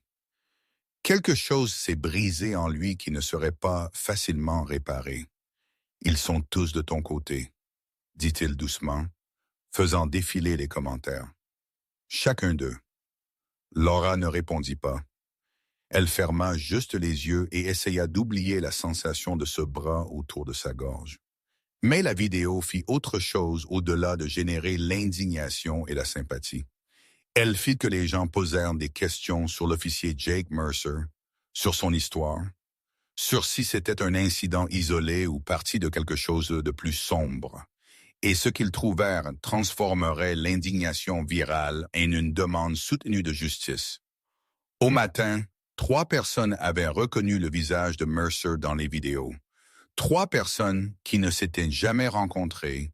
Quelque chose s'est brisé en lui qui ne serait pas facilement réparé. Ils sont tous de ton côté, dit-il doucement, faisant défiler les commentaires. Chacun d'eux. Laura ne répondit pas. Elle ferma juste les yeux et essaya d'oublier la sensation de ce bras autour de sa gorge. Mais la vidéo fit autre chose au-delà de générer l'indignation et la sympathie. Elle fit que les gens posèrent des questions sur l'officier Jake Mercer, sur son histoire, sur si c'était un incident isolé ou partie de quelque chose de plus sombre. Et ce qu'ils trouvèrent transformerait l'indignation virale en une demande soutenue de justice. Au matin, 3 personnes avaient reconnu le visage de Mercer dans les vidéos. 3 personnes qui ne s'étaient jamais rencontrées,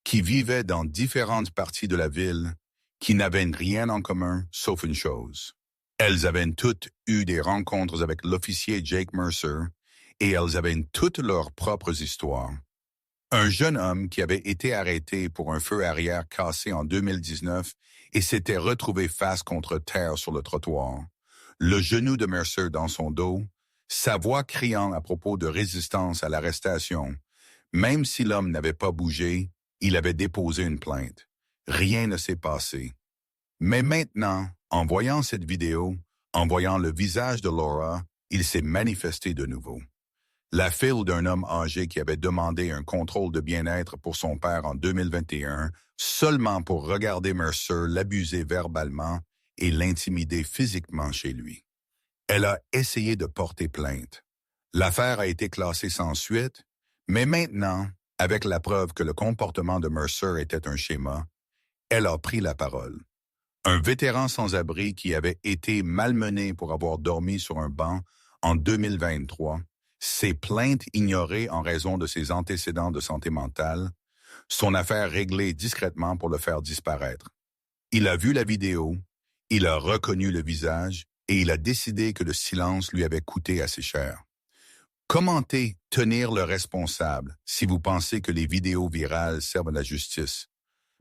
qui vivaient dans différentes parties de la ville, qui n'avaient rien en commun sauf une chose. Elles avaient toutes eu des rencontres avec l'officier Jake Mercer et elles avaient toutes leurs propres histoires. Un jeune homme qui avait été arrêté pour un feu arrière cassé en 2019 et s'était retrouvé face contre terre sur le trottoir. Le genou de Mercer dans son dos, sa voix criant à propos de résistance à l'arrestation. Même si l'homme n'avait pas bougé, il avait déposé une plainte. Rien ne s'est passé. Mais maintenant, en voyant cette vidéo, en voyant le visage de Laura, il s'est manifesté de nouveau. La file d'un homme âgé qui avait demandé un contrôle de bien-être pour son père en 2021 seulement pour regarder Mercer l'abuser verbalement et l'intimider physiquement chez lui. Elle a essayé de porter plainte. L'affaire a été classée sans suite, mais maintenant, avec la preuve que le comportement de Mercer était un schéma, elle a pris la parole. Un vétéran sans-abri qui avait été malmené pour avoir dormi sur un banc en 2023, ses plaintes ignorées en raison de ses antécédents de santé mentale, son affaire réglée discrètement pour le faire disparaître. Il a vu la vidéo, il a reconnu le visage et il a décidé que le silence lui avait coûté assez cher. Commentez tenir le responsable si vous pensez que les vidéos virales servent à la justice.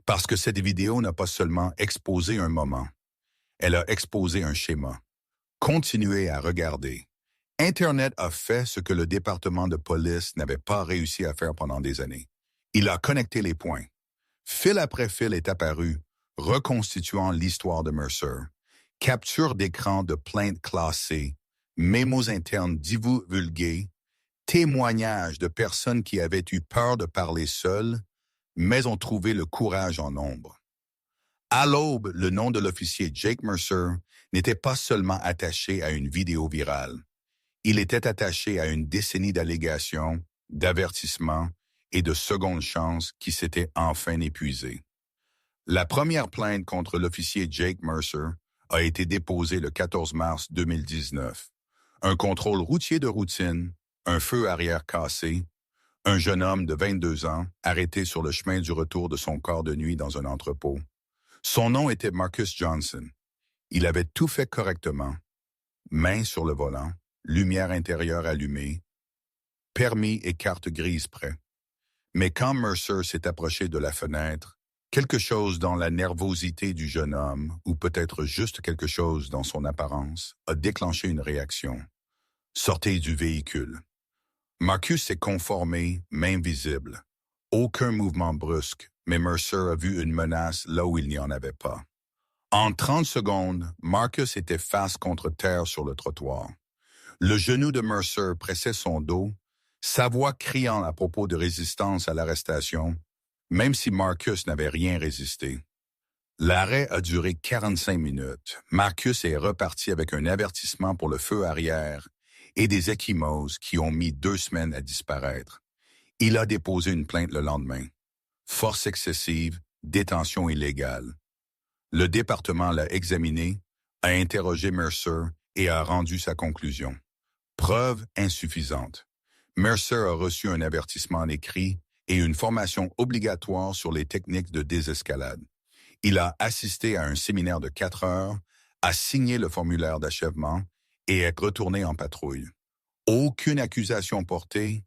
Parce que cette vidéo n'a pas seulement exposé un moment, elle a exposé un schéma. Continuez à regarder. Internet a fait ce que le département de police n'avait pas réussi à faire pendant des années. Il a connecté les points. Fil après fil est apparu, reconstituant l'histoire de Mercer. Capture d'écran de plaintes classées, mémos internes divulgués, témoignages de personnes qui avaient eu peur de parler seules, mais ont trouvé le courage en nombre. À l'aube, le nom de l'officier Jake Mercer n'était pas seulement attaché à une vidéo virale. Il était attaché à une décennie d'allégations, d'avertissements et de secondes chances qui s'étaient enfin épuisées. La première plainte contre l'officier Jake Mercer a été déposée le 14 mars 2019. Un contrôle routier de routine, un feu arrière cassé, un jeune homme de 22 ans arrêté sur le chemin du retour de son corps de nuit dans un entrepôt. Son nom était Marcus Johnson. Il avait tout fait correctement. Main sur le volant, lumière intérieure allumée, permis et carte grise prêts. Mais quand Mercer s'est approché de la fenêtre, quelque chose dans la nervosité du jeune homme, ou peut-être juste quelque chose dans son apparence, a déclenché une réaction. Sortez du véhicule. Marcus s'est conformé, main visible. Aucun mouvement brusque, mais Mercer a vu une menace là où il n'y en avait pas. En 30 secondes, Marcus était face contre terre sur le trottoir. Le genou de Mercer pressait son dos, sa voix criant à propos de résistance à l'arrestation, même si Marcus n'avait rien résisté. L'arrêt a duré 45 minutes. Marcus est reparti avec un avertissement pour le feu arrière et des ecchymoses qui ont mis 2 semaines à disparaître. Il a déposé une plainte le lendemain. Force excessive, détention illégale. Le département l'a examiné, a interrogé Mercer et a rendu sa conclusion. Preuve insuffisante. Mercer a reçu un avertissement en écrit et une formation obligatoire sur les techniques de désescalade. Il a assisté à un séminaire de 4 heures, a signé le formulaire d'achèvement et est retourné en patrouille. Aucune accusation portée,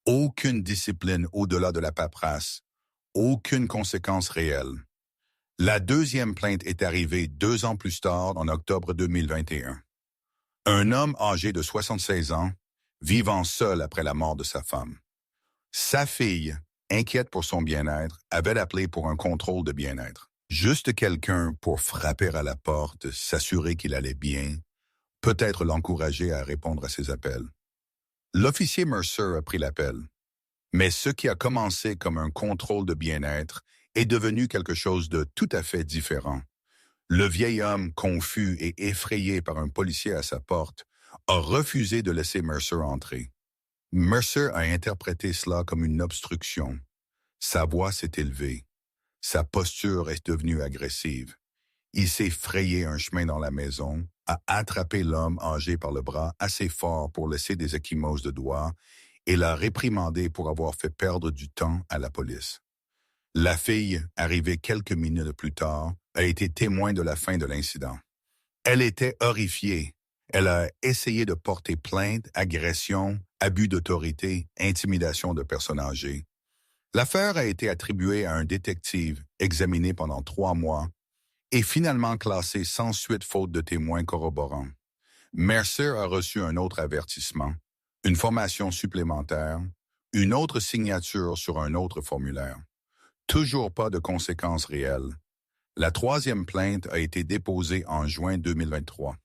aucune discipline au-delà de la paperasse, aucune conséquence réelle. La deuxième plainte est arrivée 2 ans plus tard, en octobre 2021. Un homme âgé de 76 ans, vivant seul après la mort de sa femme. Sa fille, inquiète pour son bien-être, avait appelé pour un contrôle de bien-être. Juste quelqu'un pour frapper à la porte, s'assurer qu'il allait bien, peut-être l'encourager à répondre à ses appels. L'officier Mercer a pris l'appel. Mais ce qui a commencé comme un contrôle de bien-être est devenu quelque chose de tout à fait différent. Le vieil homme, confus et effrayé par un policier à sa porte, a refusé de laisser Mercer entrer. Mercer a interprété cela comme une obstruction. Sa voix s'est élevée. Sa posture est devenue agressive. Il s'est frayé un chemin dans la maison, a attrapé l'homme âgé par le bras assez fort pour laisser des ecchymoses de doigts et l'a réprimandé pour avoir fait perdre du temps à la police. La fille, arrivée quelques minutes plus tard, a été témoin de la fin de l'incident. Elle était horrifiée. Elle a essayé de porter plainte, agression, abus d'autorité, intimidation de personnes âgées. L'affaire a été attribuée à un détective, examiné pendant 3 mois, et finalement classée sans suite faute de témoins corroborants. Mercer a reçu un autre avertissement, une formation supplémentaire, une autre signature sur un autre formulaire. Toujours pas de conséquences réelles. La 3e plainte a été déposée en juin 2023.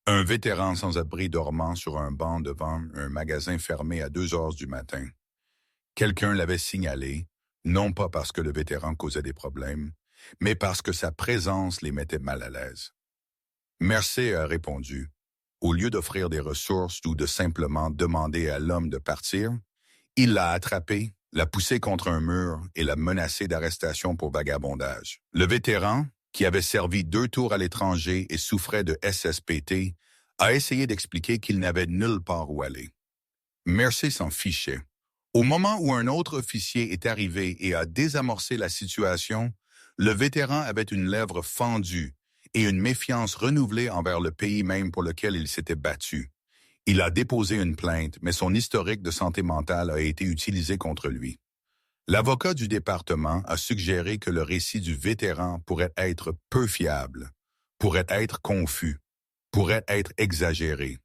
Un vétéran sans-abri dormant sur un banc devant un magasin fermé à 2 heures du matin. Quelqu'un l'avait signalé, non pas parce que le vétéran causait des problèmes, mais parce que sa présence les mettait mal à l'aise. Mercer a répondu. Au lieu d'offrir des ressources ou de simplement demander à l'homme de partir, il l'a attrapé, l'a poussé contre un mur et l'a menacé d'arrestation pour vagabondage. Le vétéran, qui avait servi 2 tours à l'étranger et souffrait de SSPT, a essayé d'expliquer qu'il n'avait nulle part où aller. Mercer s'en fichait. Au moment où un autre officier est arrivé et a désamorcé la situation, le vétéran avait une lèvre fendue et une méfiance renouvelée envers le pays même pour lequel il s'était battu. Il a déposé une plainte, mais son historique de santé mentale a été utilisé contre lui. L'avocat du département a suggéré que le récit du vétéran pourrait être peu fiable, pourrait être confus, pourrait être exagéré.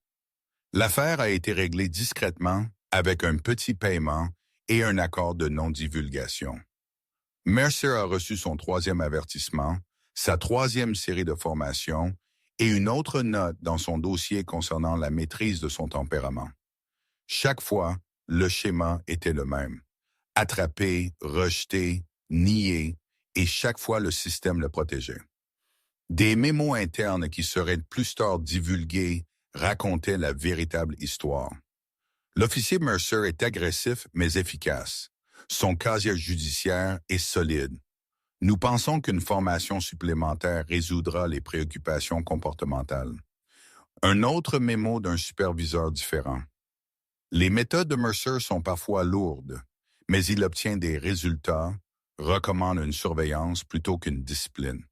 L'affaire a été réglée discrètement avec un petit paiement et un accord de non-divulgation. Mercer a reçu son 3e avertissement, sa 3e série de formations et une autre note dans son dossier concernant la maîtrise de son tempérament. Chaque fois, le schéma était le même. Attrapé, rejeté, nié, et chaque fois le système le protégeait. Des mémos internes qui seraient plus tard divulgués racontaient la véritable histoire. L'officier Mercer est agressif mais efficace. Son casier judiciaire est solide. Nous pensons qu'une formation supplémentaire résoudra les préoccupations comportementales. Un autre mémo d'un superviseur différent. Les méthodes de Mercer sont parfois lourdes, mais il obtient des résultats, recommande une surveillance plutôt qu'une discipline.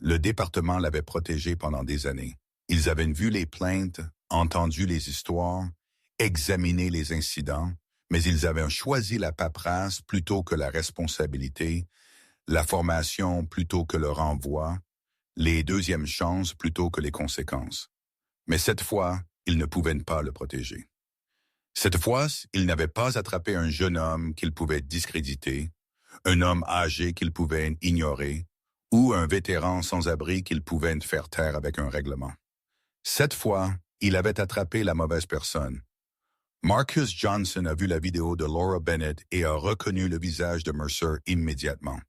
Le département l'avait protégé pendant des années. Ils avaient vu les plaintes, entendu les histoires, examiné les incidents, mais ils avaient choisi la paperasse plutôt que la responsabilité, la formation plutôt que le renvoi, les 2e chances plutôt que les conséquences. Mais cette fois, ils ne pouvaient pas le protéger. Cette fois, ils n'avaient pas attrapé un jeune homme qu'ils pouvaient discréditer, un homme âgé qu'ils pouvaient ignorer, ou un vétéran sans abri qu'ils pouvaient faire taire avec un règlement. Cette fois, il avait attrapé la mauvaise personne. Marcus Johnson a vu la vidéo de Laura Bennett et a reconnu le visage de Mercer immédiatement.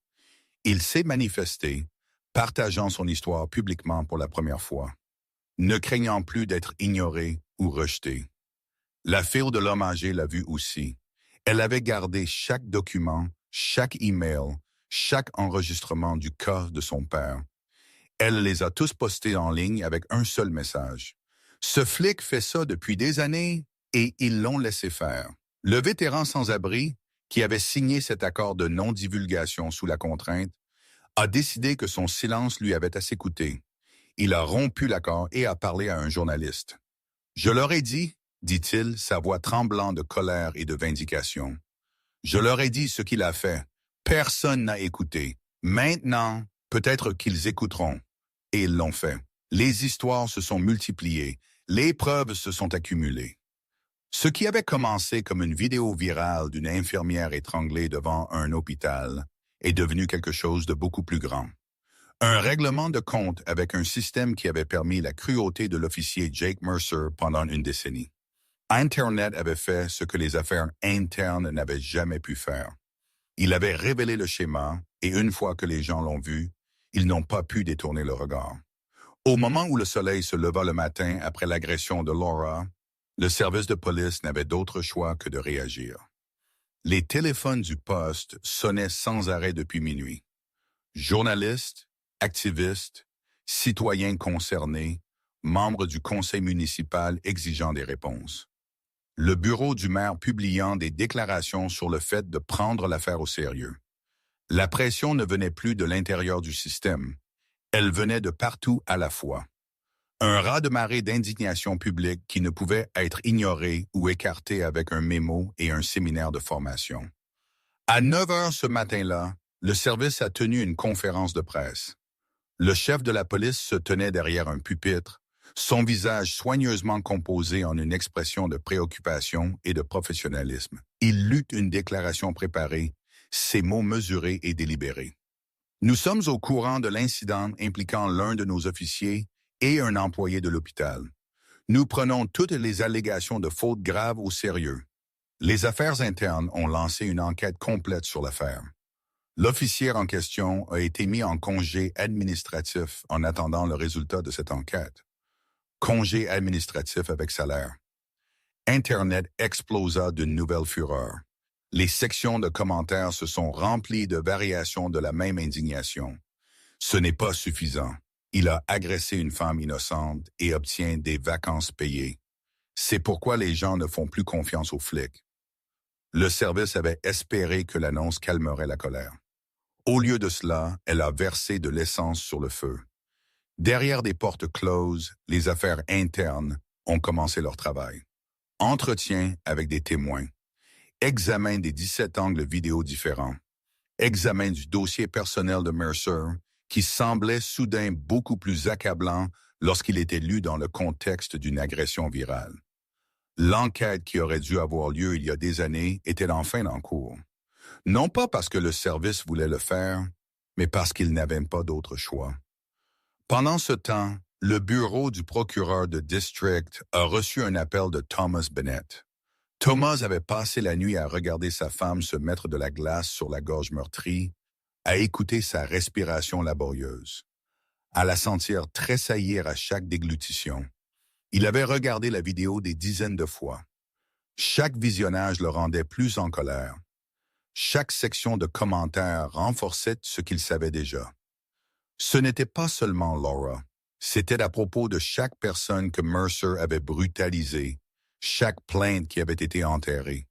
Il s'est manifesté, partageant son histoire publiquement pour la première fois, ne craignant plus d'être ignoré ou rejeté. La fille de l'homme âgé l'a vu aussi. Elle avait gardé chaque document, chaque email, chaque enregistrement du cas de son père. Elle les a tous postés en ligne avec un seul message. Ce flic fait ça depuis des années et ils l'ont laissé faire. Le vétéran sans abri, qui avait signé cet accord de non-divulgation sous la contrainte, a décidé que son silence lui avait assez coûté. Il a rompu l'accord et a parlé à un journaliste. « Je leur ai dit, dit-il, sa voix tremblant de colère et de vindication. Je leur ai dit ce qu'il a fait. Personne n'a écouté. Maintenant, peut-être qu'ils écouteront. » Et ils l'ont fait. Les histoires se sont multipliées. Les preuves se sont accumulées. Ce qui avait commencé comme une vidéo virale d'une infirmière étranglée devant un hôpital est devenu quelque chose de beaucoup plus grand. Un règlement de compte avec un système qui avait permis la cruauté de l'officier Jake Mercer pendant une décennie. Internet avait fait ce que les affaires internes n'avaient jamais pu faire. Il avait révélé le schéma et une fois que les gens l'ont vu, ils n'ont pas pu détourner le regard. Au moment où le soleil se leva le matin après l'agression de Laura, le service de police n'avait d'autre choix que de réagir. Les téléphones du poste sonnaient sans arrêt depuis minuit. Journalistes, activistes, citoyens concernés, membres du conseil municipal exigeant des réponses. Le bureau du maire publiant des déclarations sur le fait de prendre l'affaire au sérieux. La pression ne venait plus de l'intérieur du système. Elle venait de partout à la fois. Un raz-de-marée d'indignation publique qui ne pouvait être ignoré ou écarté avec un mémo et un séminaire de formation. À 9 heures ce matin-là, le service a tenu une conférence de presse. Le chef de la police se tenait derrière un pupitre, son visage soigneusement composé en une expression de préoccupation et de professionnalisme. Il lut une déclaration préparée, ses mots mesurés et délibérés. Nous sommes au courant de l'incident impliquant l'un de nos officiers et un employé de l'hôpital. Nous prenons toutes les allégations de fautes graves au sérieux. Les affaires internes ont lancé une enquête complète sur l'affaire. L'officier en question a été mis en congé administratif en attendant le résultat de cette enquête. Congé administratif avec salaire. Internet explosa d'une nouvelle fureur. Les sections de commentaires se sont remplies de variations de la même indignation. Ce n'est pas suffisant. Il a agressé une femme innocente et obtient des vacances payées. C'est pourquoi les gens ne font plus confiance aux flics. Le service avait espéré que l'annonce calmerait la colère. Au lieu de cela, elle a versé de l'essence sur le feu. Derrière des portes closes, les affaires internes ont commencé leur travail. Entretien avec des témoins. Examen des 17 angles vidéo différents. Examen du dossier personnel de Mercer, qui semblait soudain beaucoup plus accablant lorsqu'il était lu dans le contexte d'une agression virale. L'enquête qui aurait dû avoir lieu il y a des années était enfin en cours. Non pas parce que le service voulait le faire, mais parce qu'il n'avait pas d'autre choix. Pendant ce temps, le bureau du procureur de district a reçu un appel de Thomas Bennett. Thomas avait passé la nuit à regarder sa femme se mettre de la glace sur la gorge meurtrie, à écouter sa respiration laborieuse, à la sentir tressaillir à chaque déglutition. Il avait regardé la vidéo des dizaines de fois. Chaque visionnage le rendait plus en colère. Chaque section de commentaires renforçait ce qu'il savait déjà. Ce n'était pas seulement Laura, c'était à propos de chaque personne que Mercer avait brutalisée, chaque plainte qui avait été enterrée,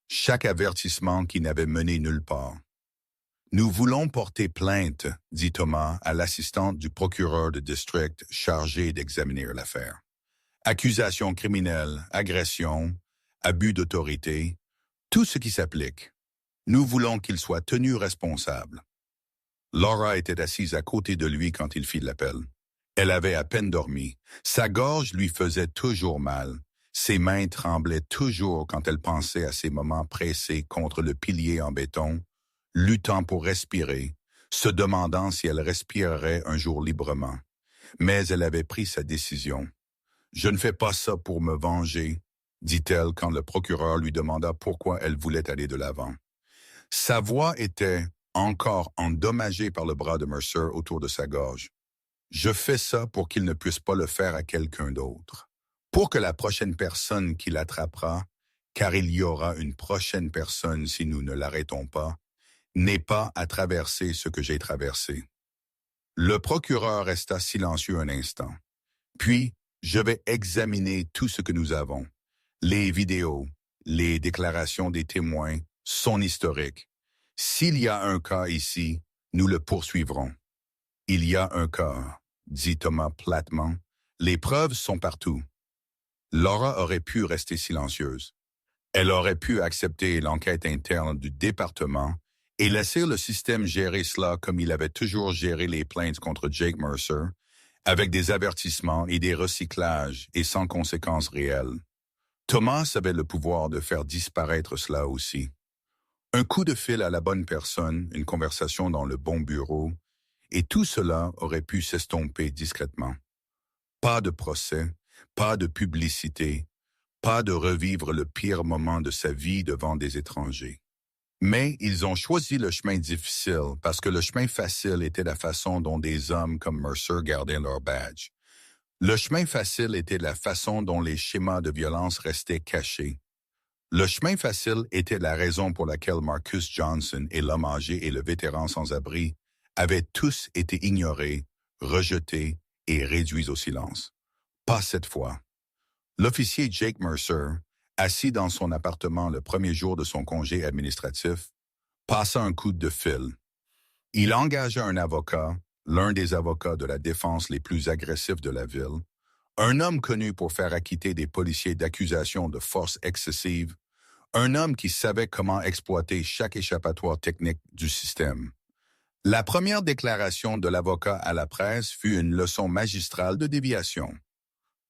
chaque avertissement qui n'avait mené nulle part. « Nous voulons porter plainte », dit Thomas à l'assistante du procureur de district chargé d'examiner l'affaire. Accusations criminelles, agressions, abus d'autorité, tout ce qui s'applique. Nous voulons qu'il soit tenu responsable. Laura était assise à côté de lui quand il fit l'appel. Elle avait à peine dormi. Sa gorge lui faisait toujours mal. Ses mains tremblaient toujours quand elle pensait à ces moments pressés contre le pilier en béton, luttant pour respirer, se demandant si elle respirerait un jour librement. Mais elle avait pris sa décision. « Je ne fais pas ça pour me venger », dit-elle quand le procureur lui demanda pourquoi elle voulait aller de l'avant. Sa voix était encore endommagée par le bras de Mercer autour de sa gorge. « Je fais ça pour qu'il ne puisse pas le faire à quelqu'un d'autre. Pour que la prochaine personne qui l'attrapera, car il y aura une prochaine personne si nous ne l'arrêtons pas, n'ait pas à traverser ce que j'ai traversé. » Le procureur resta silencieux un instant. Puis, je vais examiner tout ce que nous avons. Les vidéos, les déclarations des témoins, son historique. S'il y a un cas ici, nous le poursuivrons. Il y a un cas, dit Thomas platement. Les preuves sont partout. Laura aurait pu rester silencieuse. Elle aurait pu accepter l'enquête interne du département et laisser le système gérer cela comme il avait toujours géré les plaintes contre Jake Mercer, avec des avertissements et des recyclages et sans conséquences réelles. Thomas avait le pouvoir de faire disparaître cela aussi. Un coup de fil à la bonne personne, une conversation dans le bon bureau, et tout cela aurait pu s'estomper discrètement. Pas de procès, pas de publicité, pas de revivre le pire moment de sa vie devant des étrangers. Mais ils ont choisi le chemin difficile parce que le chemin facile était la façon dont des hommes comme Mercer gardaient leur badge. Le chemin facile était la façon dont les schémas de violence restaient cachés. Le chemin facile était la raison pour laquelle Marcus Johnson et l'homme âgé et le vétéran sans-abri avaient tous été ignorés, rejetés et réduits au silence. Pas cette fois. L'officier Jake Mercer, assis dans son appartement le premier jour de son congé administratif, passa un coup de fil. Il engagea un avocat, l'un des avocats de la défense les plus agressifs de la ville, un homme connu pour faire acquitter des policiers d'accusations de force excessive, un homme qui savait comment exploiter chaque échappatoire technique du système. La première déclaration de l'avocat à la presse fut une leçon magistrale de déviation.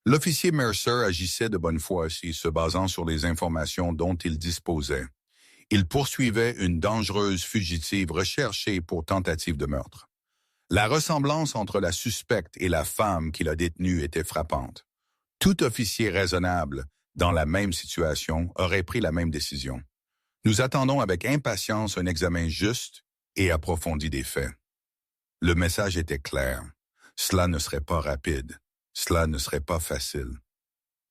L'officier Mercer agissait de bonne foi aussi, se basant sur les informations dont il disposait. Il poursuivait une dangereuse fugitive recherchée pour tentative de meurtre. La ressemblance entre la suspecte et la femme qui l'a détenue était frappante. Tout officier raisonnable, dans la même situation, aurait pris la même décision. Nous attendons avec impatience un examen juste et approfondi des faits. Le message était clair. Cela ne serait pas rapide. Cela ne serait pas facile.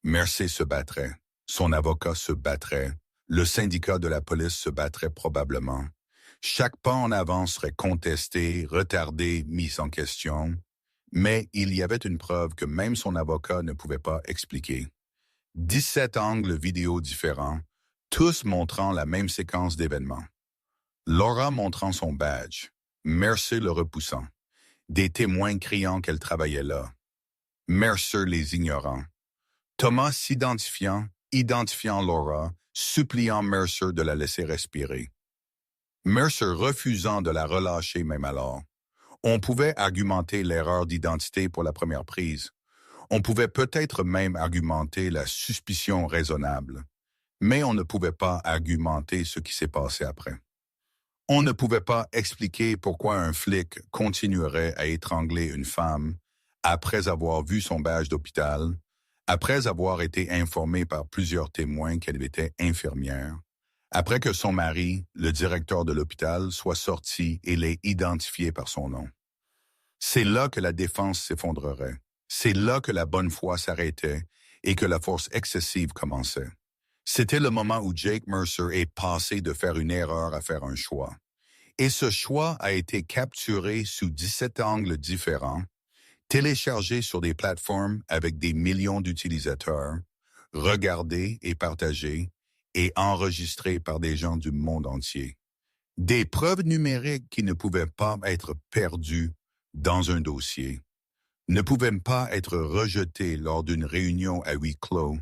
Mercer se battrait. Son avocat se battrait. Le syndicat de la police se battrait probablement. Chaque pas en avant serait contesté, retardé, mis en question. Mais il y avait une preuve que même son avocat ne pouvait pas expliquer. 17 angles vidéo différents, tous montrant la même séquence d'événements. Laura montrant son badge, Mercer le repoussant, des témoins criant qu'elle travaillait là, Mercer les ignorant, Thomas s'identifiant, identifiant Laura, suppliant Mercer de la laisser respirer. Mercer refusant de la relâcher même alors. On pouvait argumenter l'erreur d'identité pour la première prise. On pouvait peut-être même argumenter la suspicion raisonnable, mais on ne pouvait pas argumenter ce qui s'est passé après. On ne pouvait pas expliquer pourquoi un flic continuerait à étrangler une femme après avoir vu son badge d'hôpital, après avoir été informé par plusieurs témoins qu'elle était infirmière, après que son mari, le directeur de l'hôpital, soit sorti et l'ait identifié par son nom. C'est là que la défense s'effondrerait. C'est là que la bonne foi s'arrêtait et que la force excessive commençait. C'était le moment où Jake Mercer est passé de faire une erreur à faire un choix. Et ce choix a été capturé sous 17 angles différents, téléchargé sur des plateformes avec des millions d'utilisateurs, regardé et partagé et enregistré par des gens du monde entier. Des preuves numériques qui ne pouvaient pas être perdues dans un dossier, ne pouvaient pas être rejetées lors d'une réunion à huis clos,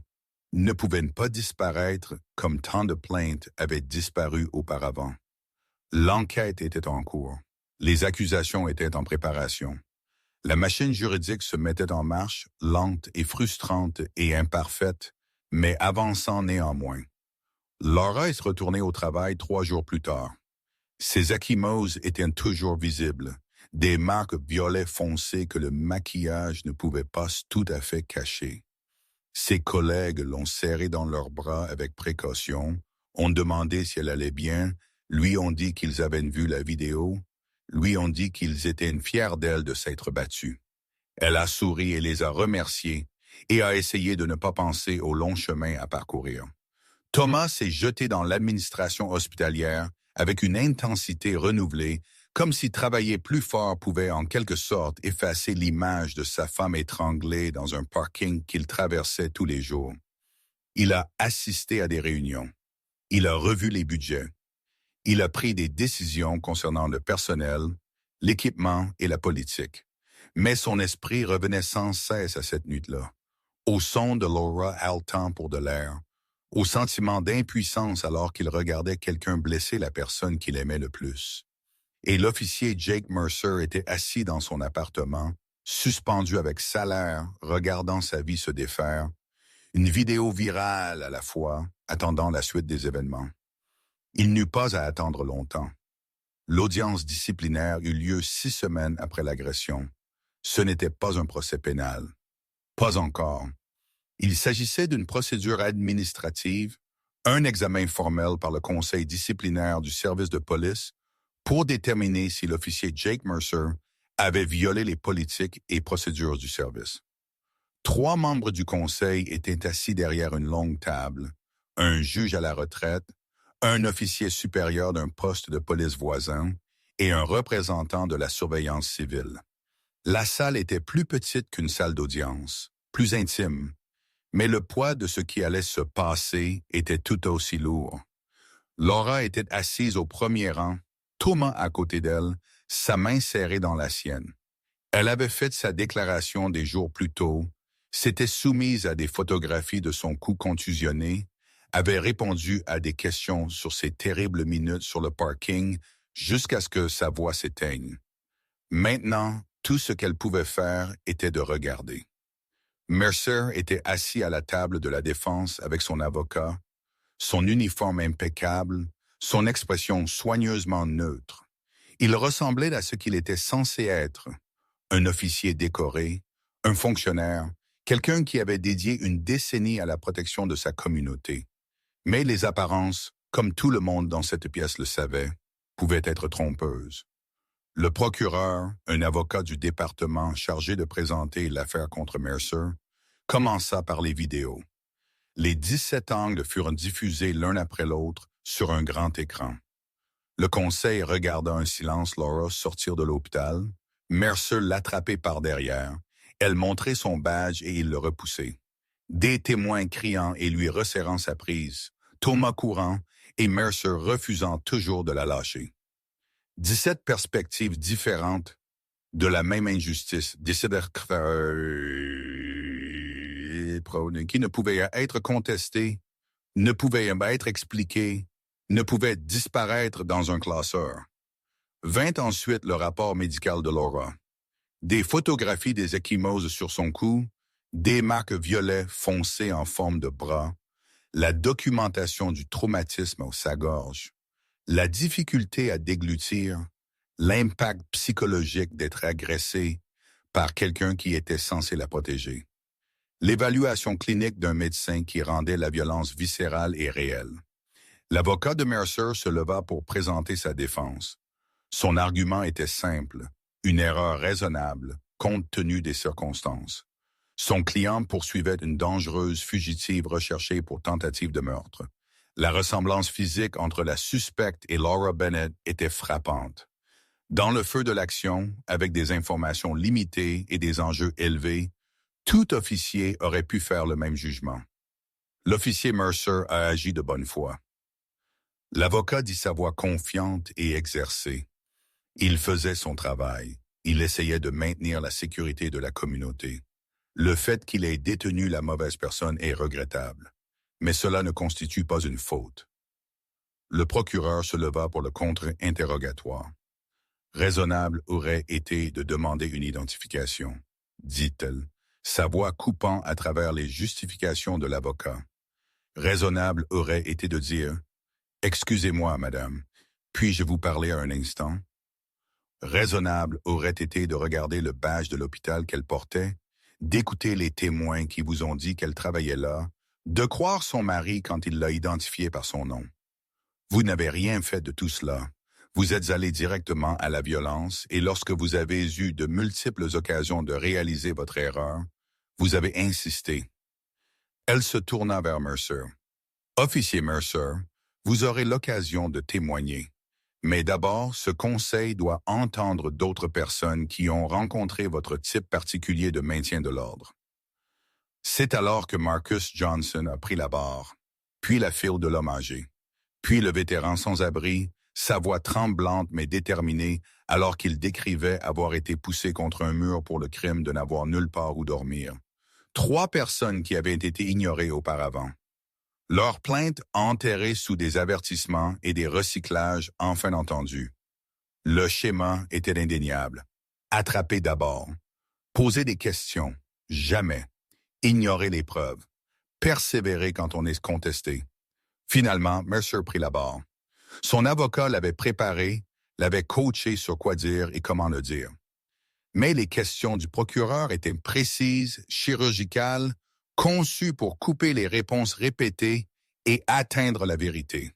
ne pouvaient pas disparaître comme tant de plaintes avaient disparu auparavant. L'enquête était en cours. Les accusations étaient en préparation. La machine juridique se mettait en marche, lente et frustrante et imparfaite, mais avançant néanmoins. Laura est retournée au travail 3 jours plus tard. Ses ecchymoses étaient toujours visibles, des marques violet foncé que le maquillage ne pouvait pas tout à fait cacher. Ses collègues l'ont serrée dans leurs bras avec précaution, ont demandé si elle allait bien, lui ont dit qu'ils avaient vu la vidéo, lui ont dit qu'ils étaient fiers d'elle de s'être battue. Elle a souri et les a remerciés et a essayé de ne pas penser au long chemin à parcourir. Thomas s'est jeté dans l'administration hospitalière avec une intensité renouvelée, comme si travailler plus fort pouvait en quelque sorte effacer l'image de sa femme étranglée dans un parking qu'il traversait tous les jours. Il a assisté à des réunions. Il a revu les budgets. Il a pris des décisions concernant le personnel, l'équipement et la politique. Mais son esprit revenait sans cesse à cette nuit-là, au son de Laura haletant pour de l'air, au sentiment d'impuissance alors qu'il regardait quelqu'un blesser la personne qu'il aimait le plus. Et l'officier Jake Mercer était assis dans son appartement, suspendu avec salaire, regardant sa vie se défaire, une vidéo virale à la fois, attendant la suite des événements. Il n'eut pas à attendre longtemps. L'audience disciplinaire eut lieu 6 semaines après l'agression. Ce n'était pas un procès pénal. Pas encore. Il s'agissait d'une procédure administrative, un examen formel par le conseil disciplinaire du service de police pour déterminer si l'officier Jake Mercer avait violé les politiques et procédures du service. 3 membres du conseil étaient assis derrière une longue table, un juge à la retraite, un officier supérieur d'un poste de police voisin et un représentant de la surveillance civile. La salle était plus petite qu'une salle d'audience, plus intime, mais le poids de ce qui allait se passer était tout aussi lourd. Laura était assise au premier rang, Thomas à côté d'elle, sa main serrée dans la sienne. Elle avait fait sa déclaration des jours plus tôt, s'était soumise à des photographies de son cou contusionné, avait répondu à des questions sur ces terribles minutes sur le parking jusqu'à ce que sa voix s'éteigne. Maintenant, tout ce qu'elle pouvait faire était de regarder. Mercer était assis à la table de la défense avec son avocat, son uniforme impeccable, son expression soigneusement neutre. Il ressemblait à ce qu'il était censé être, un officier décoré, un fonctionnaire, quelqu'un qui avait dédié une décennie à la protection de sa communauté. Mais les apparences, comme tout le monde dans cette pièce le savait, pouvaient être trompeuses. Le procureur, un avocat du département chargé de présenter l'affaire contre Mercer, commença par les vidéos. Les 17 angles furent diffusés l'un après l'autre sur un grand écran. Le conseil regarda un silence Laura sortir de l'hôpital, Mercer l'attrapait par derrière, elle montrait son badge et il le repoussait. Des témoins criant et lui resserrant sa prise, Thomas courant et Mercer refusant toujours de la lâcher. 17 perspectives différentes de la même injustice, qui ne pouvaient être contestées, ne pouvaient être expliquées, ne pouvaient disparaître dans un classeur. Vint ensuite le rapport médical de Laura. Des photographies des ecchymoses sur son cou, des marques violets foncées en forme de bras, la documentation du traumatisme à sa gorge, la difficulté à déglutir, l'impact psychologique d'être agressé par quelqu'un qui était censé la protéger, l'évaluation clinique d'un médecin qui rendait la violence viscérale et réelle. L'avocat de Mercer se leva pour présenter sa défense. Son argument était simple, une erreur raisonnable, compte tenu des circonstances. Son client poursuivait une dangereuse fugitive recherchée pour tentative de meurtre. La ressemblance physique entre la suspecte et Laura Bennett était frappante. Dans le feu de l'action, avec des informations limitées et des enjeux élevés, tout officier aurait pu faire le même jugement. L'officier Mercer a agi de bonne foi. L'avocat dit sa voix confiante et exercée. Il faisait son travail. Il essayait de maintenir la sécurité de la communauté. Le fait qu'il ait détenu la mauvaise personne est regrettable, mais cela ne constitue pas une faute. Le procureur se leva pour le contre-interrogatoire. Raisonnable aurait été de demander une identification, dit-elle, sa voix coupant à travers les justifications de l'avocat. Raisonnable aurait été de dire « Excusez-moi, madame, puis-je vous parler un instant ?» Raisonnable aurait été de regarder le badge de l'hôpital qu'elle portait, d'écouter les témoins qui vous ont dit qu'elle travaillait là, de croire son mari quand il l'a identifié par son nom. Vous n'avez rien fait de tout cela. Vous êtes allé directement à la violence et lorsque vous avez eu de multiples occasions de réaliser votre erreur, vous avez insisté. Elle se tourna vers Mercer. « Officier Mercer, vous aurez l'occasion de témoigner. Mais d'abord, ce conseil doit entendre d'autres personnes qui ont rencontré votre type particulier de maintien de l'ordre. » C'est alors que Marcus Johnson a pris la barre, puis la file de l'homme âgé, puis le vétéran sans-abri, sa voix tremblante mais déterminée alors qu'il décrivait avoir été poussé contre un mur pour le crime de n'avoir nulle part où dormir. 3 personnes qui avaient été ignorées auparavant. Leurs plaintes enterrées sous des avertissements et des recyclages enfin entendus. Le schéma était indéniable. Attraper d'abord. Poser des questions. Jamais. Ignorer les preuves. Persévérer quand on est contesté. Finalement, Mercer prit la barre. Son avocat l'avait préparé, l'avait coaché sur quoi dire et comment le dire. Mais les questions du procureur étaient précises, chirurgicales, conçues pour couper les réponses répétées et atteindre la vérité.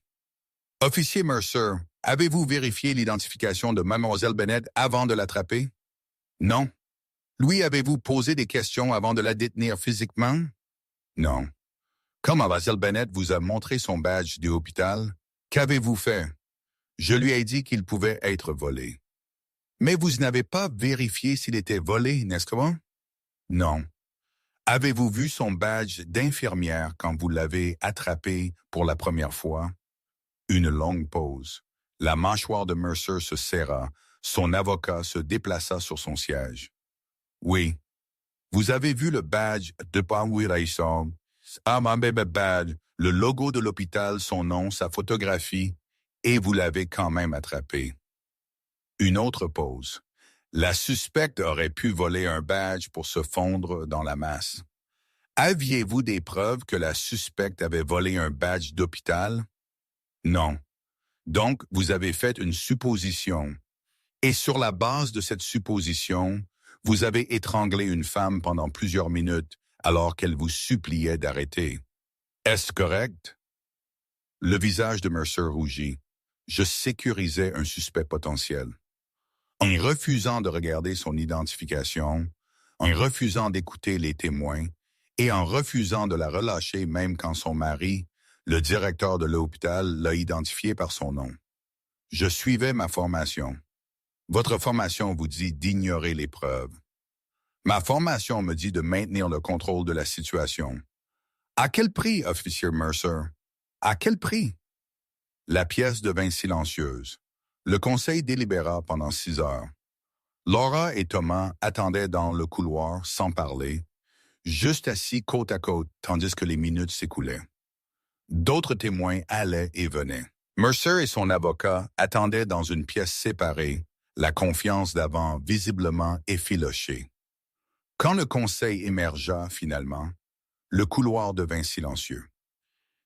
Officier Mercer, avez-vous vérifié l'identification de Mademoiselle Bennett avant de l'attraper? Non. Lui, avez-vous posé des questions avant de la détenir physiquement? Non. Quand Mademoiselle Bennett vous a montré son badge de l'hôpital, qu'avez-vous fait? Je lui ai dit qu'il pouvait être volé. Mais vous n'avez pas vérifié s'il était volé, n'est-ce pas? Non. Avez-vous vu son badge d'infirmière quand vous l'avez attrapé pour la première fois? Une longue pause. La mâchoire de Mercer se serra. Son avocat se déplaça sur son siège. Oui. Vous avez vu le badge de Pamwiraison? Ah, mon bébé badge, le logo de l'hôpital, son nom, sa photographie, et vous l'avez quand même attrapé. Une autre pause. La suspecte aurait pu voler un badge pour se fondre dans la masse. Aviez-vous des preuves que la suspecte avait volé un badge d'hôpital? Non. Donc, vous avez fait une supposition. Et sur la base de cette supposition, vous avez étranglé une femme pendant plusieurs minutes alors qu'elle vous suppliait d'arrêter. Est-ce correct? Le visage de Mercer rougit. Je sécurisais un suspect potentiel. En refusant de regarder son identification, en refusant d'écouter les témoins et en refusant de la relâcher même quand son mari, le directeur de l'hôpital, l'a identifié par son nom. Je suivais ma formation. Votre formation vous dit d'ignorer les preuves. Ma formation me dit de maintenir le contrôle de la situation. À quel prix, officier Mercer? À quel prix? La pièce devint silencieuse. Le conseil délibéra pendant 6 heures. Laura et Thomas attendaient dans le couloir sans parler, juste assis côte à côte tandis que les minutes s'écoulaient. D'autres témoins allaient et venaient. Mercer et son avocat attendaient dans une pièce séparée, la confiance d'avant visiblement effilochée. Quand le conseil émergea finalement, le couloir devint silencieux.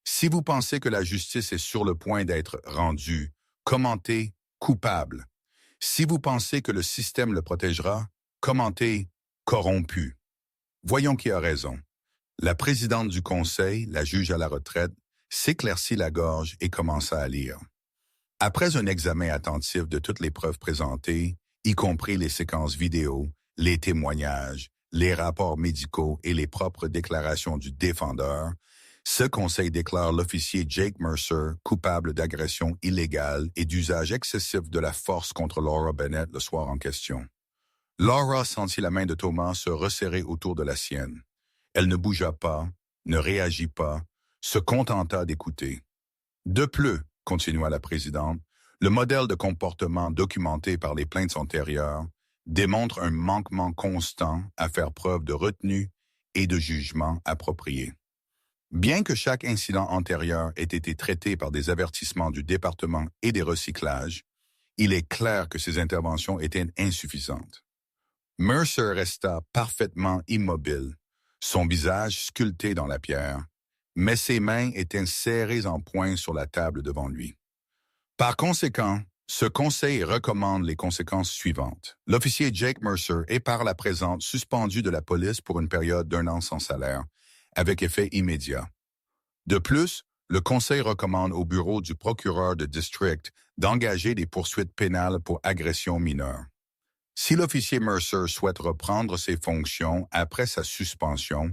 Si vous pensez que la justice est sur le point d'être rendue, commentez « coupable ». Si vous pensez que le système le protégera, commentez « corrompu ». Voyons qui a raison. La présidente du conseil, la juge à la retraite, s'éclaircit la gorge et commença à lire. Après un examen attentif de toutes les preuves présentées, y compris les séquences vidéo, les témoignages, les rapports médicaux et les propres déclarations du défendeur, ce conseil déclare l'officier Jake Mercer coupable d'agression illégale et d'usage excessif de la force contre Laura Bennett le soir en question. Laura sentit la main de Thomas se resserrer autour de la sienne. Elle ne bougea pas, ne réagit pas, se contenta d'écouter. De plus, continua la présidente, le modèle de comportement documenté par les plaintes antérieures démontre un manquement constant à faire preuve de retenue et de jugement approprié. Bien que chaque incident antérieur ait été traité par des avertissements du département et des recyclages, il est clair que ces interventions étaient insuffisantes. Mercer resta parfaitement immobile, son visage sculpté dans la pierre, mais ses mains étaient serrées en poing sur la table devant lui. Par conséquent, ce conseil recommande les conséquences suivantes. L'officier Jake Mercer est par la présente suspendu de la police pour une période d'1 an sans salaire, avec effet immédiat. De plus, le conseil recommande au bureau du procureur de district d'engager des poursuites pénales pour agression mineure. Si l'officier Mercer souhaite reprendre ses fonctions après sa suspension,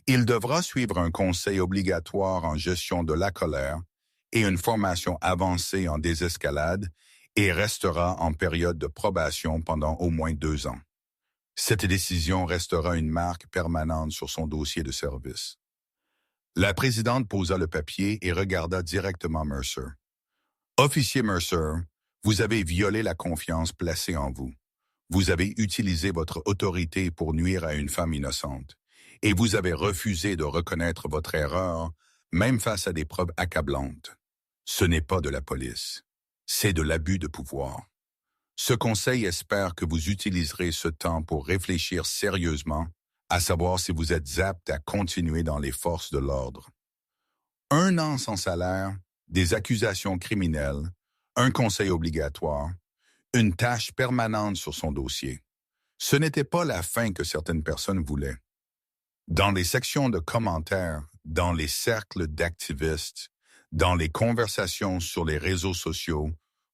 il devra suivre un conseil obligatoire en gestion de la colère et une formation avancée en désescalade et restera en période de probation pendant au moins 2 ans. Cette décision restera une marque permanente sur son dossier de service. La présidente posa le papier et regarda directement Mercer. Officier Mercer, vous avez violé la confiance placée en vous. Vous avez utilisé votre autorité pour nuire à une femme innocente. Et vous avez refusé de reconnaître votre erreur, même face à des preuves accablantes. Ce n'est pas de la police. C'est de l'abus de pouvoir. Ce conseil espère que vous utiliserez ce temps pour réfléchir sérieusement, à savoir si vous êtes apte à continuer dans les forces de l'ordre. 1 an sans salaire, des accusations criminelles, un conseil obligatoire, une tâche permanente sur son dossier. Ce n'était pas la fin que certaines personnes voulaient. Dans les sections de commentaires, dans les cercles d'activistes, dans les conversations sur les réseaux sociaux,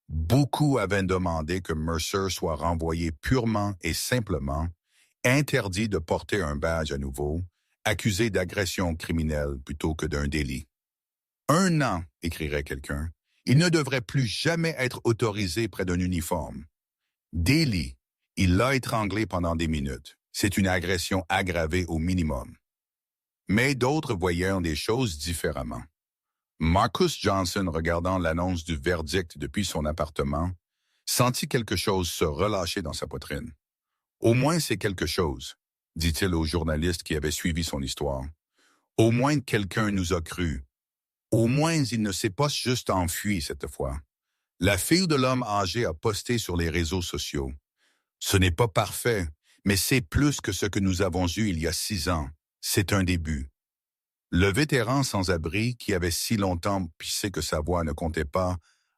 beaucoup avaient demandé que Mercer soit renvoyé purement et simplement, interdit de porter un badge à nouveau, accusé d'agression criminelle plutôt que d'un délit. 1 an, écrirait quelqu'un, il ne devrait plus jamais être autorisé près d'un uniforme. Délit, il l'a étranglé pendant des minutes. C'est une agression aggravée au minimum. Mais d'autres voyaient des choses différemment. Marcus Johnson, regardant l'annonce du verdict depuis son appartement, sentit quelque chose se relâcher dans sa poitrine. « Au moins c'est quelque chose », dit-il au journaliste qui avait suivi son histoire. « Au moins quelqu'un nous a cru. Au moins il ne s'est pas juste enfui cette fois. » La fille de l'homme âgé a posté sur les réseaux sociaux. « Ce n'est pas parfait, mais c'est plus que ce que nous avons eu il y a 6 ans. C'est un début. » Le vétéran sans-abri, qui avait si longtemps pissé que sa voix ne comptait pas,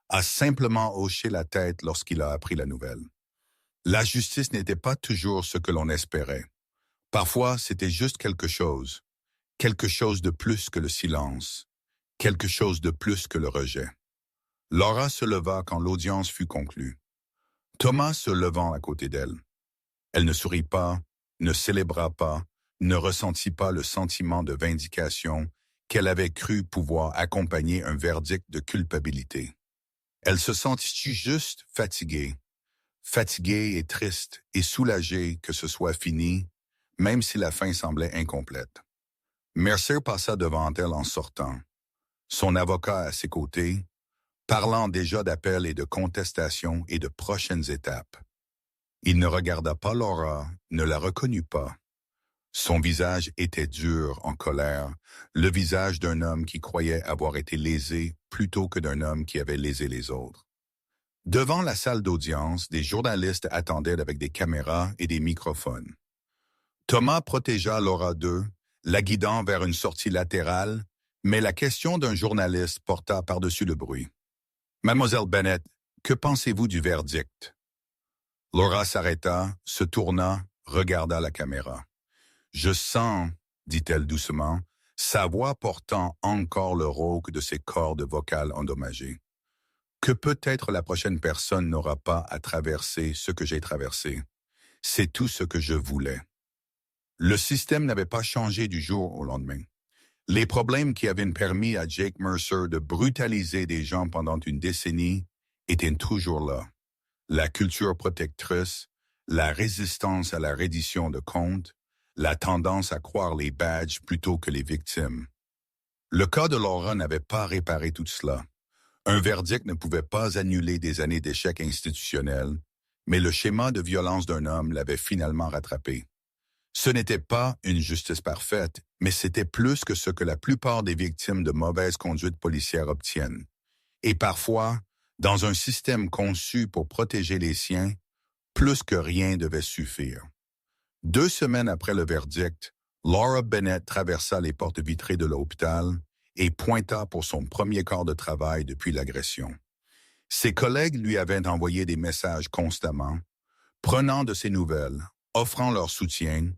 a simplement hoché la tête lorsqu'il a appris la nouvelle. La justice n'était pas toujours ce que l'on espérait. Parfois, c'était juste quelque chose de plus que le silence, quelque chose de plus que le rejet. Laura se leva quand l'audience fut conclue. Thomas se levant à côté d'elle. Elle ne sourit pas, ne célébra pas, ne ressentit pas le sentiment de vindication qu'elle avait cru pouvoir accompagner un verdict de culpabilité. Elle se sentit juste fatiguée et triste et soulagée que ce soit fini, même si la fin semblait incomplète. Mercer passa devant elle en sortant. Son avocat à ses côtés, parlant déjà d'appel et de contestation et de prochaines étapes. Il ne regarda pas Laura, ne la reconnut pas. Son visage était dur, en colère, le visage d'un homme qui croyait avoir été lésé plutôt que d'un homme qui avait lésé les autres. Devant la salle d'audience, des journalistes attendaient avec des caméras et des microphones. Thomas protégea Laura d'eux, la guidant vers une sortie latérale, mais la question d'un journaliste porta par-dessus le bruit. « Mademoiselle Bennett, que pensez-vous du verdict? » Laura s'arrêta, se tourna, regarda la caméra. « Je sens, dit-elle doucement, sa voix portant encore le rauque de ses cordes vocales endommagées, que peut-être la prochaine personne n'aura pas à traverser ce que j'ai traversé. C'est tout ce que je voulais. » Le système n'avait pas changé du jour au lendemain. Les problèmes qui avaient permis à Jake Mercer de brutaliser des gens pendant une décennie étaient toujours là. La culture protectrice, la résistance à la reddition de comptes, la tendance à croire les badges plutôt que les victimes. Le cas de Laura n'avait pas réparé tout cela. Un verdict ne pouvait pas annuler des années d'échecs institutionnels, mais le schéma de violence d'un homme l'avait finalement rattrapé. Ce n'était pas une justice parfaite, mais c'était plus que ce que la plupart des victimes de mauvaise conduite policière obtiennent. Et parfois, dans un système conçu pour protéger les siens, plus que rien devait suffire. 2 semaines après le verdict, Laura Bennett traversa les portes vitrées de l'hôpital et pointa pour son premier quart de travail depuis l'agression. Ses collègues lui avaient envoyé des messages constamment, prenant de ses nouvelles, offrant leur soutien,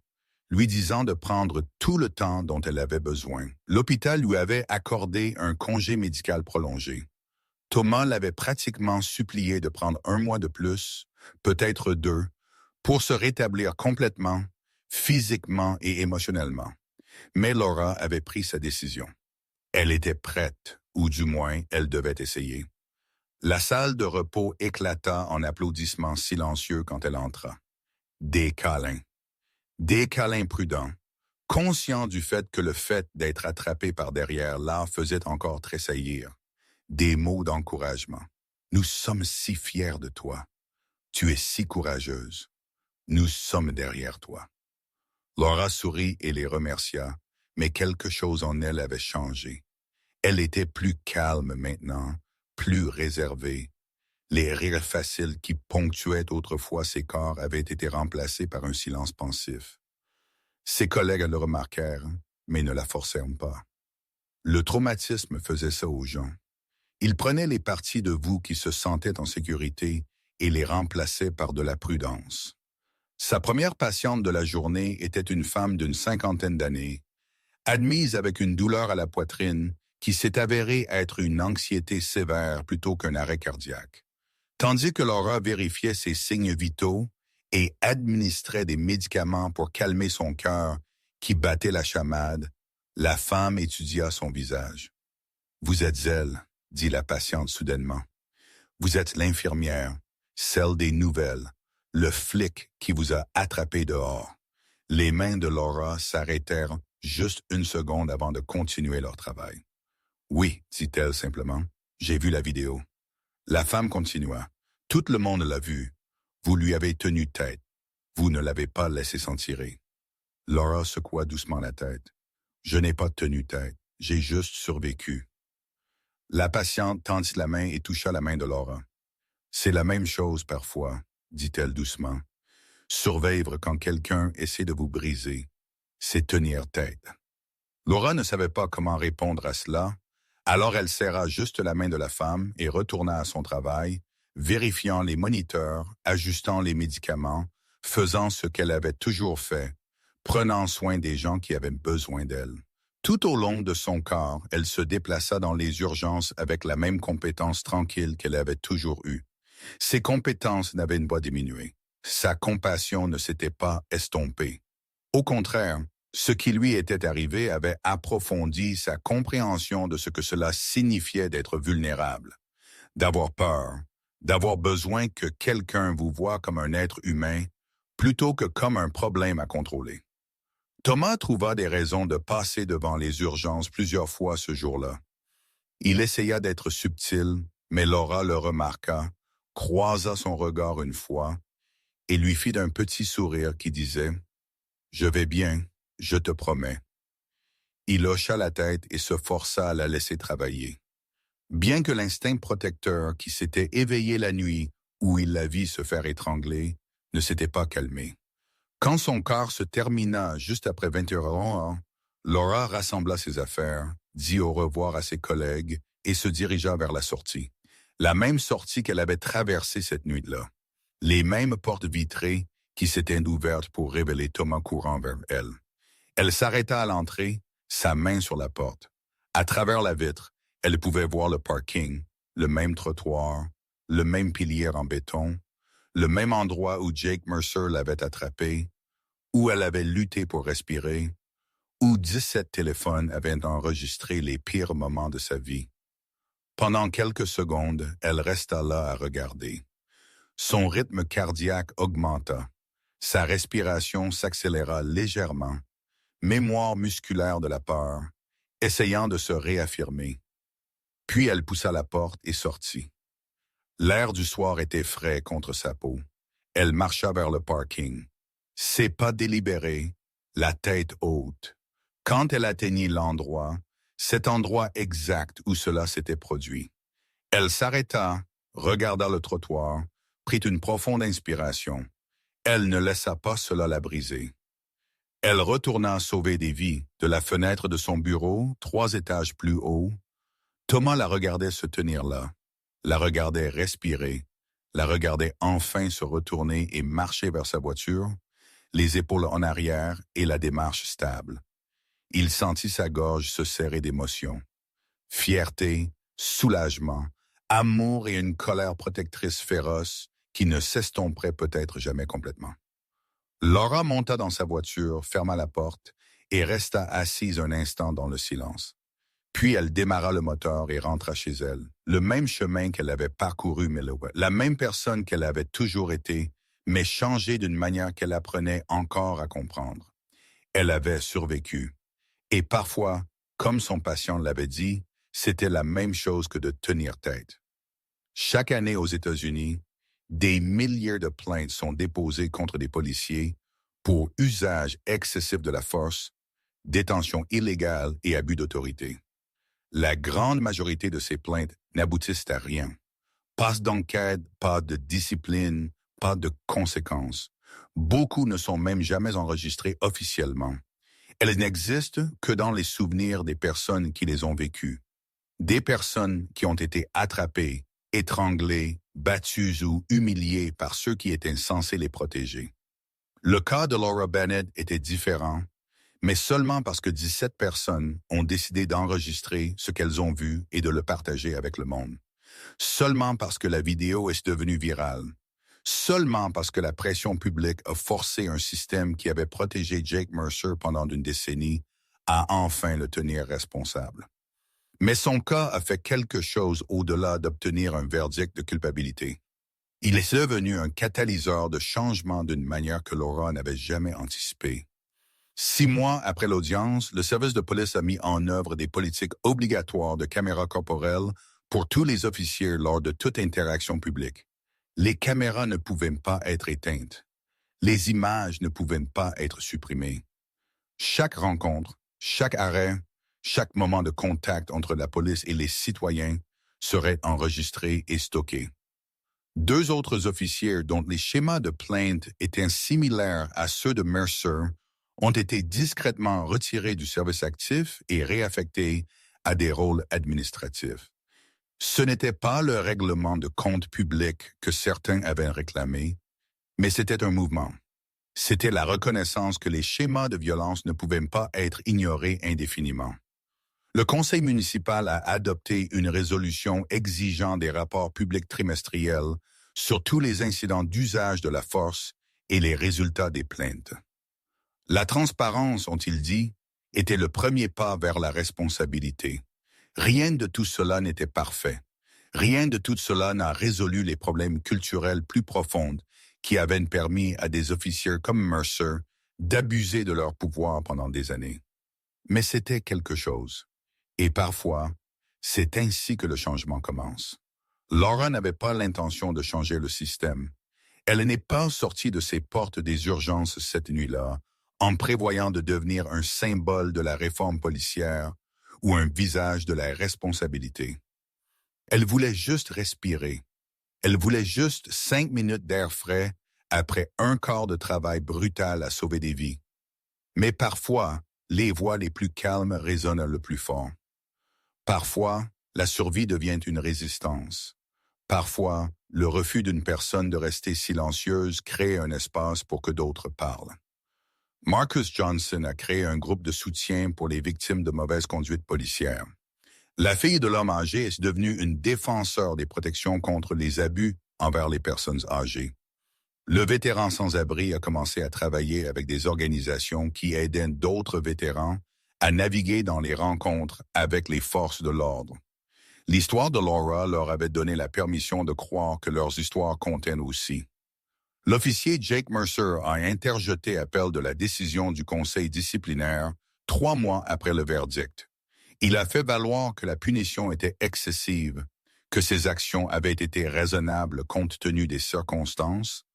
lui disant de prendre tout le temps dont elle avait besoin. L'hôpital lui avait accordé un congé médical prolongé. Thomas l'avait pratiquement supplié de prendre 1 mois de plus, peut-être 2, pour se rétablir complètement, physiquement et émotionnellement. Mais Laura avait pris sa décision. Elle était prête, ou du moins, elle devait essayer. La salle de repos éclata en applaudissements silencieux quand elle entra. Des câlins prudents, conscients du fait que le fait d'être attrapé par derrière la faisait encore tressaillir. Des mots d'encouragement. Nous sommes si fiers de toi. Tu es si courageuse. Nous sommes derrière toi. » Laura sourit et les remercia, mais quelque chose en elle avait changé. Elle était plus calme maintenant, plus réservée. Les rires faciles qui ponctuaient autrefois ses corps avaient été remplacés par un silence pensif. Ses collègues le remarquèrent, mais ne la forcèrent pas. Le traumatisme faisait ça aux gens. Il prenait les parties de vous qui se sentaient en sécurité et les remplaçait par de la prudence. Sa première patiente de la journée était une femme d'une 50aine d'années, admise avec une douleur à la poitrine qui s'est avérée être une anxiété sévère plutôt qu'un arrêt cardiaque. Tandis que Laura vérifiait ses signes vitaux et administrait des médicaments pour calmer son cœur qui battait la chamade, la femme étudia son visage. « Vous êtes elle, » dit la patiente soudainement. « Vous êtes l'infirmière, celle des nouvelles, le flic qui vous a attrapé dehors. » Les mains de Laura s'arrêtèrent juste une seconde avant de continuer leur travail. « Oui, dit-elle simplement, j'ai vu la vidéo. » La femme continua. « Tout le monde l'a vu. Vous lui avez tenu tête. Vous ne l'avez pas laissé s'en tirer. » Laura secoua doucement la tête. « Je n'ai pas tenu tête. J'ai juste survécu. » La patiente tendit la main et toucha la main de Laura. « C'est la même chose parfois, » dit-elle doucement. « Survivre quand quelqu'un essaie de vous briser, c'est tenir tête. » Laura ne savait pas comment répondre à cela, alors elle serra juste la main de la femme et retourna à son travail, vérifiant les moniteurs, ajustant les médicaments, faisant ce qu'elle avait toujours fait, prenant soin des gens qui avaient besoin d'elle. Tout au long de son corps, elle se déplaça dans les urgences avec la même compétence tranquille qu'elle avait toujours eue. Ses compétences n'avaient pas diminué. Sa compassion ne s'était pas estompée. Au contraire, ce qui lui était arrivé avait approfondi sa compréhension de ce que cela signifiait d'être vulnérable, d'avoir peur, d'avoir besoin que quelqu'un vous voie comme un être humain plutôt que comme un problème à contrôler. Thomas trouva des raisons de passer devant les urgences plusieurs fois ce jour-là. Il essaya d'être subtil, mais Laura le remarqua, croisa son regard une fois et lui fit un petit sourire qui disait « Je vais bien, je te promets. » Il hocha la tête et se força à la laisser travailler. Bien que l'instinct protecteur qui s'était éveillé la nuit où il la vit se faire étrangler ne s'était pas calmé. Quand son quart se termina juste après 20h, Laura rassembla ses affaires, dit au revoir à ses collègues et se dirigea vers la sortie. La même sortie qu'elle avait traversée cette nuit-là. Les mêmes portes vitrées qui s'étaient ouvertes pour révéler Thomas courant vers elle. Elle s'arrêta à l'entrée, sa main sur la porte. À travers la vitre, elle pouvait voir le parking, le même trottoir, le même pilier en béton, le même endroit où Jake Mercer l'avait attrapé, où elle avait lutté pour respirer, où 17 téléphones avaient enregistré les pires moments de sa vie. Pendant quelques secondes, elle resta là à regarder. Son rythme cardiaque augmenta. Sa respiration s'accéléra légèrement. Mémoire musculaire de la peur, essayant de se réaffirmer. Puis elle poussa la porte et sortit. L'air du soir était frais contre sa peau. Elle marcha vers le parking. Ses pas délibérés, la tête haute. Quand elle atteignit l'endroit, cet endroit exact où cela s'était produit, elle s'arrêta, regarda le trottoir, prit une profonde inspiration. Elle ne laissa pas cela la briser. Elle retourna sauver des vies de la fenêtre de son bureau, 3 étages plus haut. Thomas la regardait se tenir là, la regardait respirer, la regardait enfin se retourner et marcher vers sa voiture, les épaules en arrière et la démarche stable. Il sentit sa gorge se serrer d'émotion. Fierté, soulagement, amour et une colère protectrice féroce qui ne s'estomperait peut-être jamais complètement. Laura monta dans sa voiture, ferma la porte et resta assise un instant dans le silence. Puis elle démarra le moteur et rentra chez elle. Le même chemin qu'elle avait parcouru, mais la même personne qu'elle avait toujours été, mais changée d'une manière qu'elle apprenait encore à comprendre. Elle avait survécu. Et parfois, comme son patient l'avait dit, c'était la même chose que de tenir tête. Chaque année aux États-Unis, des milliers de plaintes sont déposées contre des policiers pour usage excessif de la force, détention illégale et abus d'autorité. La grande majorité de ces plaintes n'aboutissent à rien. Pas d'enquête, pas de discipline, pas de conséquences. Beaucoup ne sont même jamais enregistrés officiellement. Elles n'existent que dans les souvenirs des personnes qui les ont vécues. Des personnes qui ont été attrapées, étranglées, battues ou humiliées par ceux qui étaient censés les protéger. Le cas de Laura Bennett était différent, mais seulement parce que 17 personnes ont décidé d'enregistrer ce qu'elles ont vu et de le partager avec le monde. Seulement parce que la vidéo est devenue virale. Seulement parce que la pression publique a forcé un système qui avait protégé Jake Mercer pendant une décennie à enfin le tenir responsable. Mais son cas a fait quelque chose au-delà d'obtenir un verdict de culpabilité. Il est devenu un catalyseur de changement d'une manière que Laura n'avait jamais anticipée. 6 mois après l'audience, le service de police a mis en œuvre des politiques obligatoires de caméras corporelles pour tous les officiers lors de toute interaction publique. Les caméras ne pouvaient pas être éteintes. Les images ne pouvaient pas être supprimées. Chaque rencontre, chaque arrêt, chaque moment de contact entre la police et les citoyens serait enregistré et stocké. 2 autres officiers dont les schémas de plainte étaient similaires à ceux de Mercer ont été discrètement retirés du service actif et réaffectés à des rôles administratifs. Ce n'était pas le règlement de compte public que certains avaient réclamé, mais c'était un mouvement. C'était la reconnaissance que les schémas de violence ne pouvaient pas être ignorés indéfiniment. Le conseil municipal a adopté une résolution exigeant des rapports publics trimestriels sur tous les incidents d'usage de la force et les résultats des plaintes. La transparence, ont-ils dit, était le premier pas vers la responsabilité. Rien de tout cela n'était parfait. Rien de tout cela n'a résolu les problèmes culturels plus profonds qui avaient permis à des officiers comme Mercer d'abuser de leur pouvoir pendant des années. Mais c'était quelque chose. Et parfois, c'est ainsi que le changement commence. Laura n'avait pas l'intention de changer le système. Elle n'est pas sortie de ses portes des urgences cette nuit-là en prévoyant de devenir un symbole de la réforme policière ou un visage de la responsabilité. Elle voulait juste respirer. Elle voulait juste 5 minutes d'air frais après un quart de travail brutal à sauver des vies. Mais parfois, les voix les plus calmes résonnent le plus fort. Parfois, la survie devient une résistance. Parfois, le refus d'une personne de rester silencieuse crée un espace pour que d'autres parlent. Marcus Johnson a créé un groupe de soutien pour les victimes de mauvaise conduite policière. La fille de l'homme âgé est devenue une défenseur des protections contre les abus envers les personnes âgées. Le vétéran sans-abri a commencé à travailler avec des organisations qui aidaient d'autres vétérans à naviguer dans les rencontres avec les forces de l'ordre. L'histoire de Laura leur avait donné la permission de croire que leurs histoires comptaient aussi. L'officier Jake Mercer a interjeté appel de la décision du conseil disciplinaire 3 mois après le verdict. Il a fait valoir que la punition était excessive, que ses actions avaient été raisonnables compte tenu des circonstances,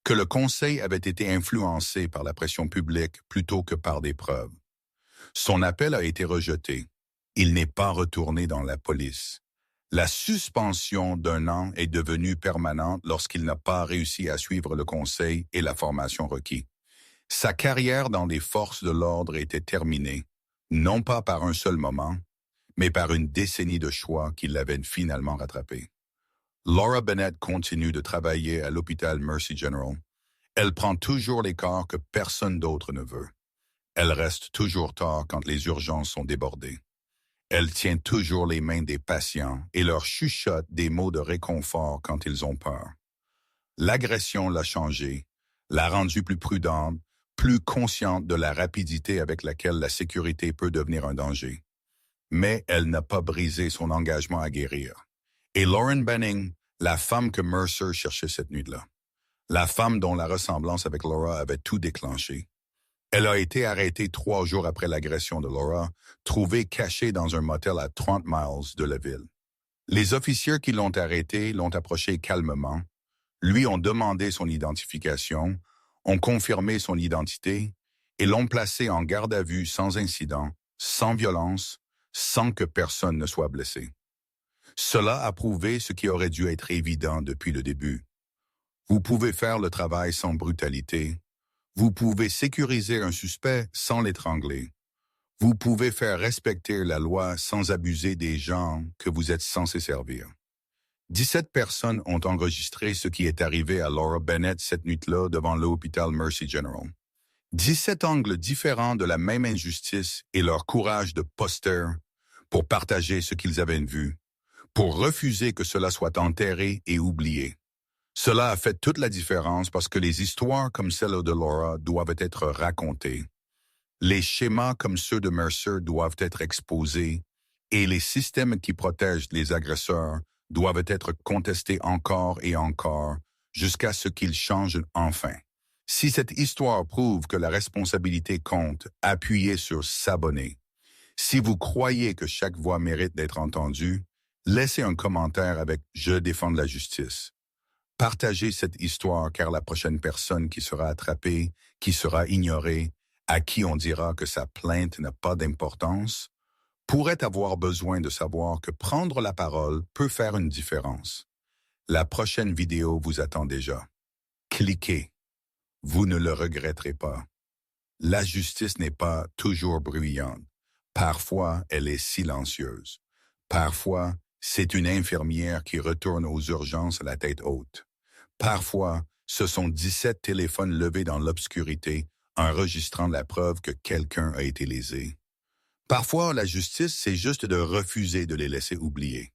que le conseil avait été influencé par la pression publique plutôt que par des preuves. Son appel a été rejeté. Il n'est pas retourné dans la police. La suspension d'1 an est devenue permanente lorsqu'il n'a pas réussi à suivre le conseil et la formation requis. Sa carrière dans les forces de l'ordre était terminée, non pas par un seul moment, mais par une décennie de choix qui l'avaient finalement rattrapé. Laura Bennett continue de travailler à l'hôpital Mercy General. Elle prend toujours les corps que personne d'autre ne veut. Elle reste toujours tard quand les urgences sont débordées. Elle tient toujours les mains des patients et leur chuchote des mots de réconfort quand ils ont peur. L'agression l'a changée, l'a rendue plus prudente, plus consciente de la rapidité avec laquelle la sécurité peut devenir un danger. Mais elle n'a pas brisé son engagement à guérir. Et Lauren Benning, la femme que Mercer cherchait cette nuit-là, la femme dont la ressemblance avec Laura avait tout déclenché. Elle a été arrêtée 3 jours après l'agression de Laura, trouvée cachée dans un motel à 30 miles de la ville. Les officiers qui l'ont arrêté l'ont approché calmement, lui ont demandé son identification, ont confirmé son identité et l'ont placé en garde à vue sans incident, sans violence, sans que personne ne soit blessé. Cela a prouvé ce qui aurait dû être évident depuis le début. Vous pouvez faire le travail sans brutalité. Vous pouvez sécuriser un suspect sans l'étrangler. Vous pouvez faire respecter la loi sans abuser des gens que vous êtes censés servir. 17 personnes ont enregistré ce qui est arrivé à Laura Bennett cette nuit-là devant l'hôpital Mercy General. 17 angles différents de la même injustice et leur courage de poster pour partager ce qu'ils avaient vu, pour refuser que cela soit enterré et oublié. Cela a fait toute la différence parce que les histoires comme celle de Laura doivent être racontées. Les schémas comme ceux de Mercer doivent être exposés et les systèmes qui protègent les agresseurs doivent être contestés encore et encore jusqu'à ce qu'ils changent enfin. Si cette histoire prouve que la responsabilité compte, appuyez sur s'abonner. Si vous croyez que chaque voix mérite d'être entendue, laissez un commentaire avec « Je défends la justice ». Partagez cette histoire car la prochaine personne qui sera attrapée, qui sera ignorée, à qui on dira que sa plainte n'a pas d'importance, pourrait avoir besoin de savoir que prendre la parole peut faire une différence. La prochaine vidéo vous attend déjà. Cliquez. Vous ne le regretterez pas. La justice n'est pas toujours bruyante. Parfois, elle est silencieuse. Parfois, c'est une infirmière qui retourne aux urgences à la tête haute. Parfois, ce sont 17 téléphones levés dans l'obscurité, enregistrant la preuve que quelqu'un a été lésé. Parfois, la justice, c'est juste de refuser de les laisser oublier.